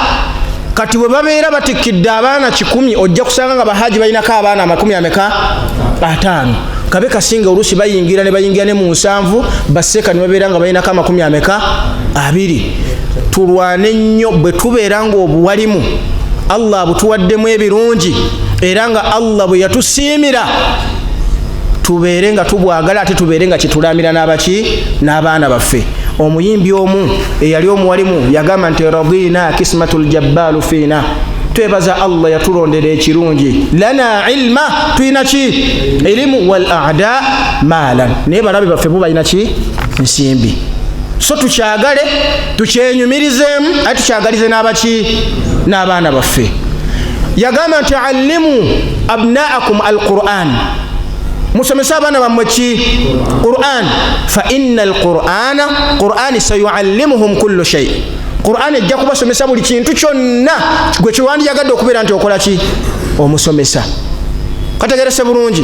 Kati bwe babeera batikkidde abaana 100 ojja kusanga nga bahaji balinako abaana 50. Kabe kasinga oluusi bayingira ne mu 7 baseka ne babeera nga balinako 20. Tulwane nnyo bwe tubeera nga obuwalimu Allah butuwaddemu ebirungi era nga Allah bwe yatusiimira tubeere nga tubwagala ate tubeere nga kitulaamira n'abaana baffe. Omuyimbi omu eyali omuwalimu yagamba nti radina kismatul jabbalu fina, twebaza Allah yatulondera ekirungi. Lana ilma, tuyina ki elimu, wal a'da malan, naye balabe baffe bo balina ki nsimbi. So tukyagale tukyenyumirizeemu ate tukyagalize n'abaana baffe. Yagamba nti allimu abnaakum alquran, musomesa abaana bammwe ki Qur'an, fa inna Qur'ani sayuallimuhum kullu shay. Qur'an ejja kubasomesa buli kintu kyonna gwe kyewandiyagadde okubeera nti okola ki omusomesa. Kategerese bulungi,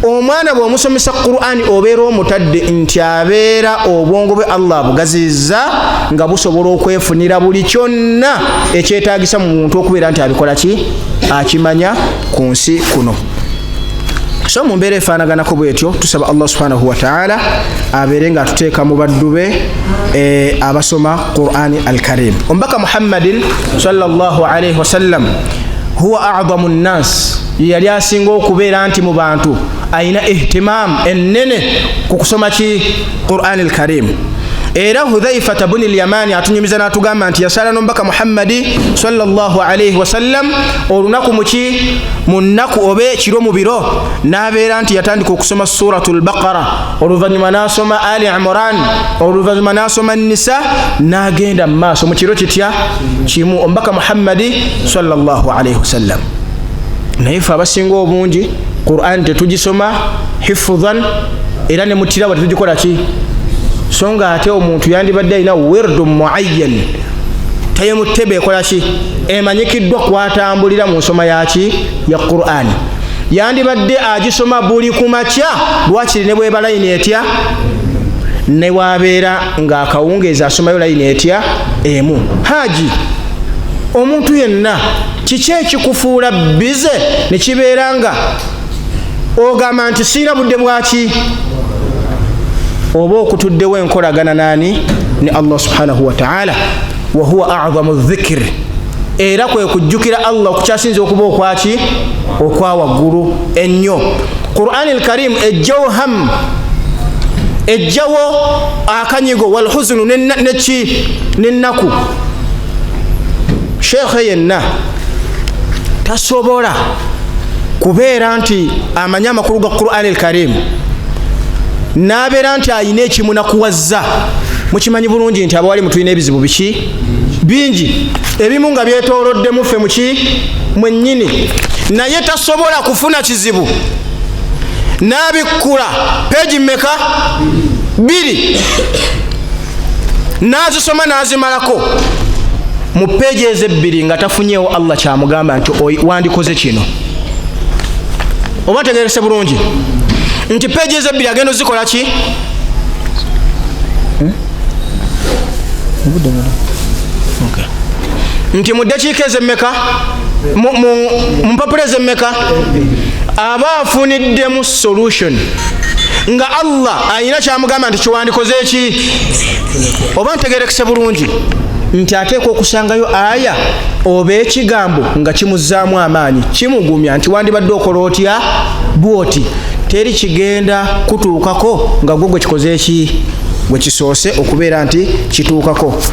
omwana bw'omusomesa Qur'ani obeera omutadde nti abeera obwongo bwe Allah abugazizza nga busobola okwefunira buli kyonna ekyetaagisa mu muntu okubeera nti abikola ki akimanya ku nsi kuno. So mu mbeera efaanaganako bwetyo tusaba Allah subhanahu wa ta'ala abeere nga atuteeka mu baddu be abasoma Qur'ani al-Karim. Omubaka Muhammadin sallallahu alayhi wasallam huwa a'zamu nnas, yali asinga okubeera nti mu bantu ayina ihtimam ennene ku kusoma ki Qur'ani al-Karim. Era Hudhaifa ibn al-Yamani atunyumiza n'atugamba nti yasala n'omubaka Muhammadi sallallahu alayhi wasallam olunaku mu nnaku oba ekiro mu biro, n'abeera nti yatandika okusoma suratul Baqara, oluvannyuma n'asoma Ali Imran, oluvannyuma n'asoma Nisa, n'agenda mu maaso mu kiro kitya kimu. Omubaka Muhammadi sallallahu alayhi wasallam. Naye ffe abasinga obungi Qur'an tetugisoma hifudhan, era ne mutirawa tetugikola ki. So nga ate omuntu yandibadde alina wirdu muayyan, tayemutebe ekola ki emanyikiddwa kwatambulira mu nsoma yaki ya Qur'an. Yandibadde agisoma buli kumakya, lwakiri ne bweba layini etya ne wabeera nga akawungeezi asomayo layini etya emu. Haji omuntu yenna kiki ekikufuula bize ne kibeera nga ogamba nti siina budde bwaki, oba okutuddewo enkolagana nani ne Allah subhanahu wa ta'ala. Wa huwa a'zamu dhikr, era kwe kujjukira Allah okukyasinza okuba okwaki okwa waggulu ennyo. Qur'ani al-Karim ejjawo ham, ejjawo akanyigo wal huznu n'ennaku. Sheikh yenna tasobola kubeera nti amanya amakulu ga Qur'ani al-Karim n'abeera nti ayina ekimunakuwazza. Mukimanyi bulungi nti abawali mutulina ebizibu bingi ebimu nga byetooloddemu ffe muki mwennyini naye tasobola kufuna kizibu n'abikkula peegi mmeka 2 n'azisoma n'azimalako mu peegi ezo 2 nga tafunyeewo Allah kyamugamba nti wandikoze kino. Oba tegerese bulungi nti peegi ezo 2 agenda ozikola ki? Nti mu ddakiika ezo emmeka mu mpapula ezo emmeka aba afuniddemu solution nga Allah ayina kyamugamba nti kiwandikoze eki. Oba ntegerekese bulungi nti ateekwa okusangayo aya oba ekigambo nga kimuzzaamu amaanyi kimugumya nti wandibadde okola otya bwoti, teri kigenda kutuukako nga gwe kikoze eki gwe kisoose okubeera nti kituukako.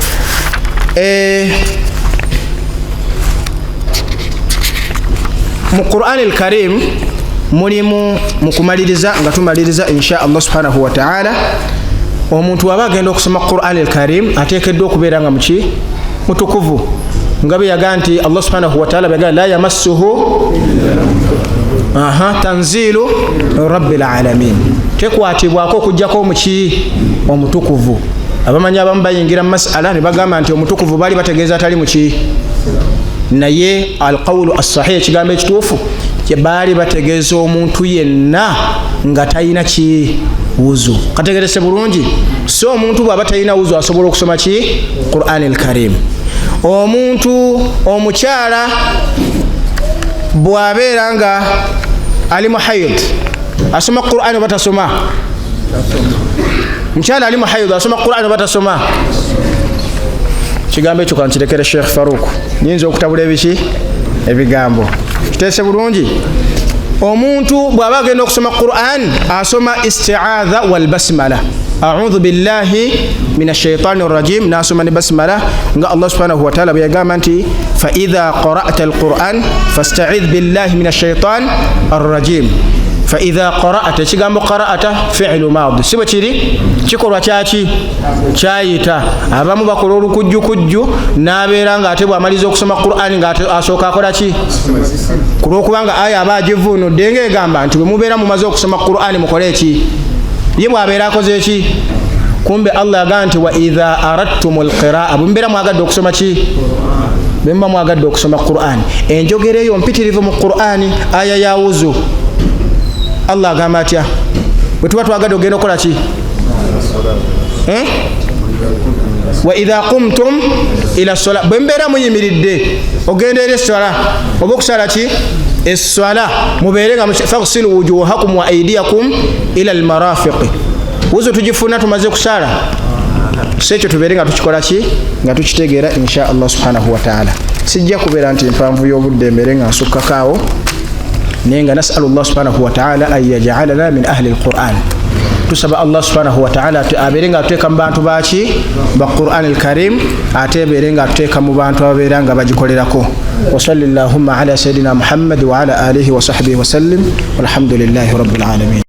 Mu Qur'an al-Karim mulimu mukumaliriza nga tumaliriza insha Allah subhanahu wa ta'ala omuntu aba agenda okusoma Qur'an al-Karim ateekeddwa okubeera nga muki mutukuvu nga bwe yaga nti Allah subhanahu wa ta'ala bega la yamassuhu tanzilu rabbil alamin, tekwatibwako okujjako muki omutukuvu. Abamanyi abamu bayingira mu masala ne bagamba nti omutukuvu bali bategeeza atali muki, naye alqawlu as-sahih ekigambo ekituufu kye baali bategeeza omuntu yenna nga talina ki wuzu. Kategerese bulungi, so omuntu bw'aba talina wuzu asobola okusoma ki Qur'an al-Karim. Omuntu omukyala bw'abeera nga ali mu hayd asoma Qur'an oba tasoma? Mukyala ali mu hayd asoma Qur'an oba tasoma? Kigambo ekyo kankirekere Sheikh Farouk, nyinza okutabula ebiki ebigambo. Kiteese bulungi, omuntu bw'aba agenda okusoma Qur'an asoma isti'adha wal basmala, a'udhu billahi minash shaitani rrajim, nasoma ne basmala nga Allah subhanahu wa ta'ala bweyagamba nti fa idha qara'ta al-Qur'an fasta'idh billahi minash shaitani rrajim. Fa idha qara'ata, ekigambo qara'ata fi'lu maadi, si bwe kiri kikolwa kyaki kyayita. Abamu bakola olukujjukujju n'abeera nga ate bw'amaliza okusoma Qur'an nga asooka akola ki, ku lw'okubanga aya aba agivuunudde ng'egamba nti bwe mubeera mumaze okusoma Qur'an mukole eki, ye bw'abeera akoze eki. Kumbe Allah agamba nti wa idha aradtumul qira'a, bwe mubeera mwagadde okusoma ki, bwe muba mwagadde okusoma Qur'an. Enjogera eyo mpitirivu mu Qur'an, aya ya wuzu. Allah agamba atya bwe tuba twagadde ogenda okukola ki? Wa idha qumtum ila sola, bwe mbeera muyimiridde ogenda eri eswala oba okusala ki eswala, mubeere nga faghsilu wujuhakum wa aydiyakum ila almarafiqi. Wuzu tugifuna tumaze kusala, sekyo tubeere nga tukikola ki, nga tukitegeera insha Allah subhanahu wa ta'ala. Sijja kubeera nti mpanvu y'obudde mbeere nga nsukkakaawo, nenga nas'alu Allah subhanahu wa ta'ala an yaj'alana min ahli al-Qur'an. Tusaba Allah subhanahu wa ta'ala abeere nga atuteeka mu bantu baki ba Qur'an al-Karim, ate abeere nga atuteeka mu bantu abeera nga bagikolerako. Wa sallallahu ala sayyidina Muhammad wa ala alihi wa sahbihi wa sallim, walhamdulillahi rabbil alamin.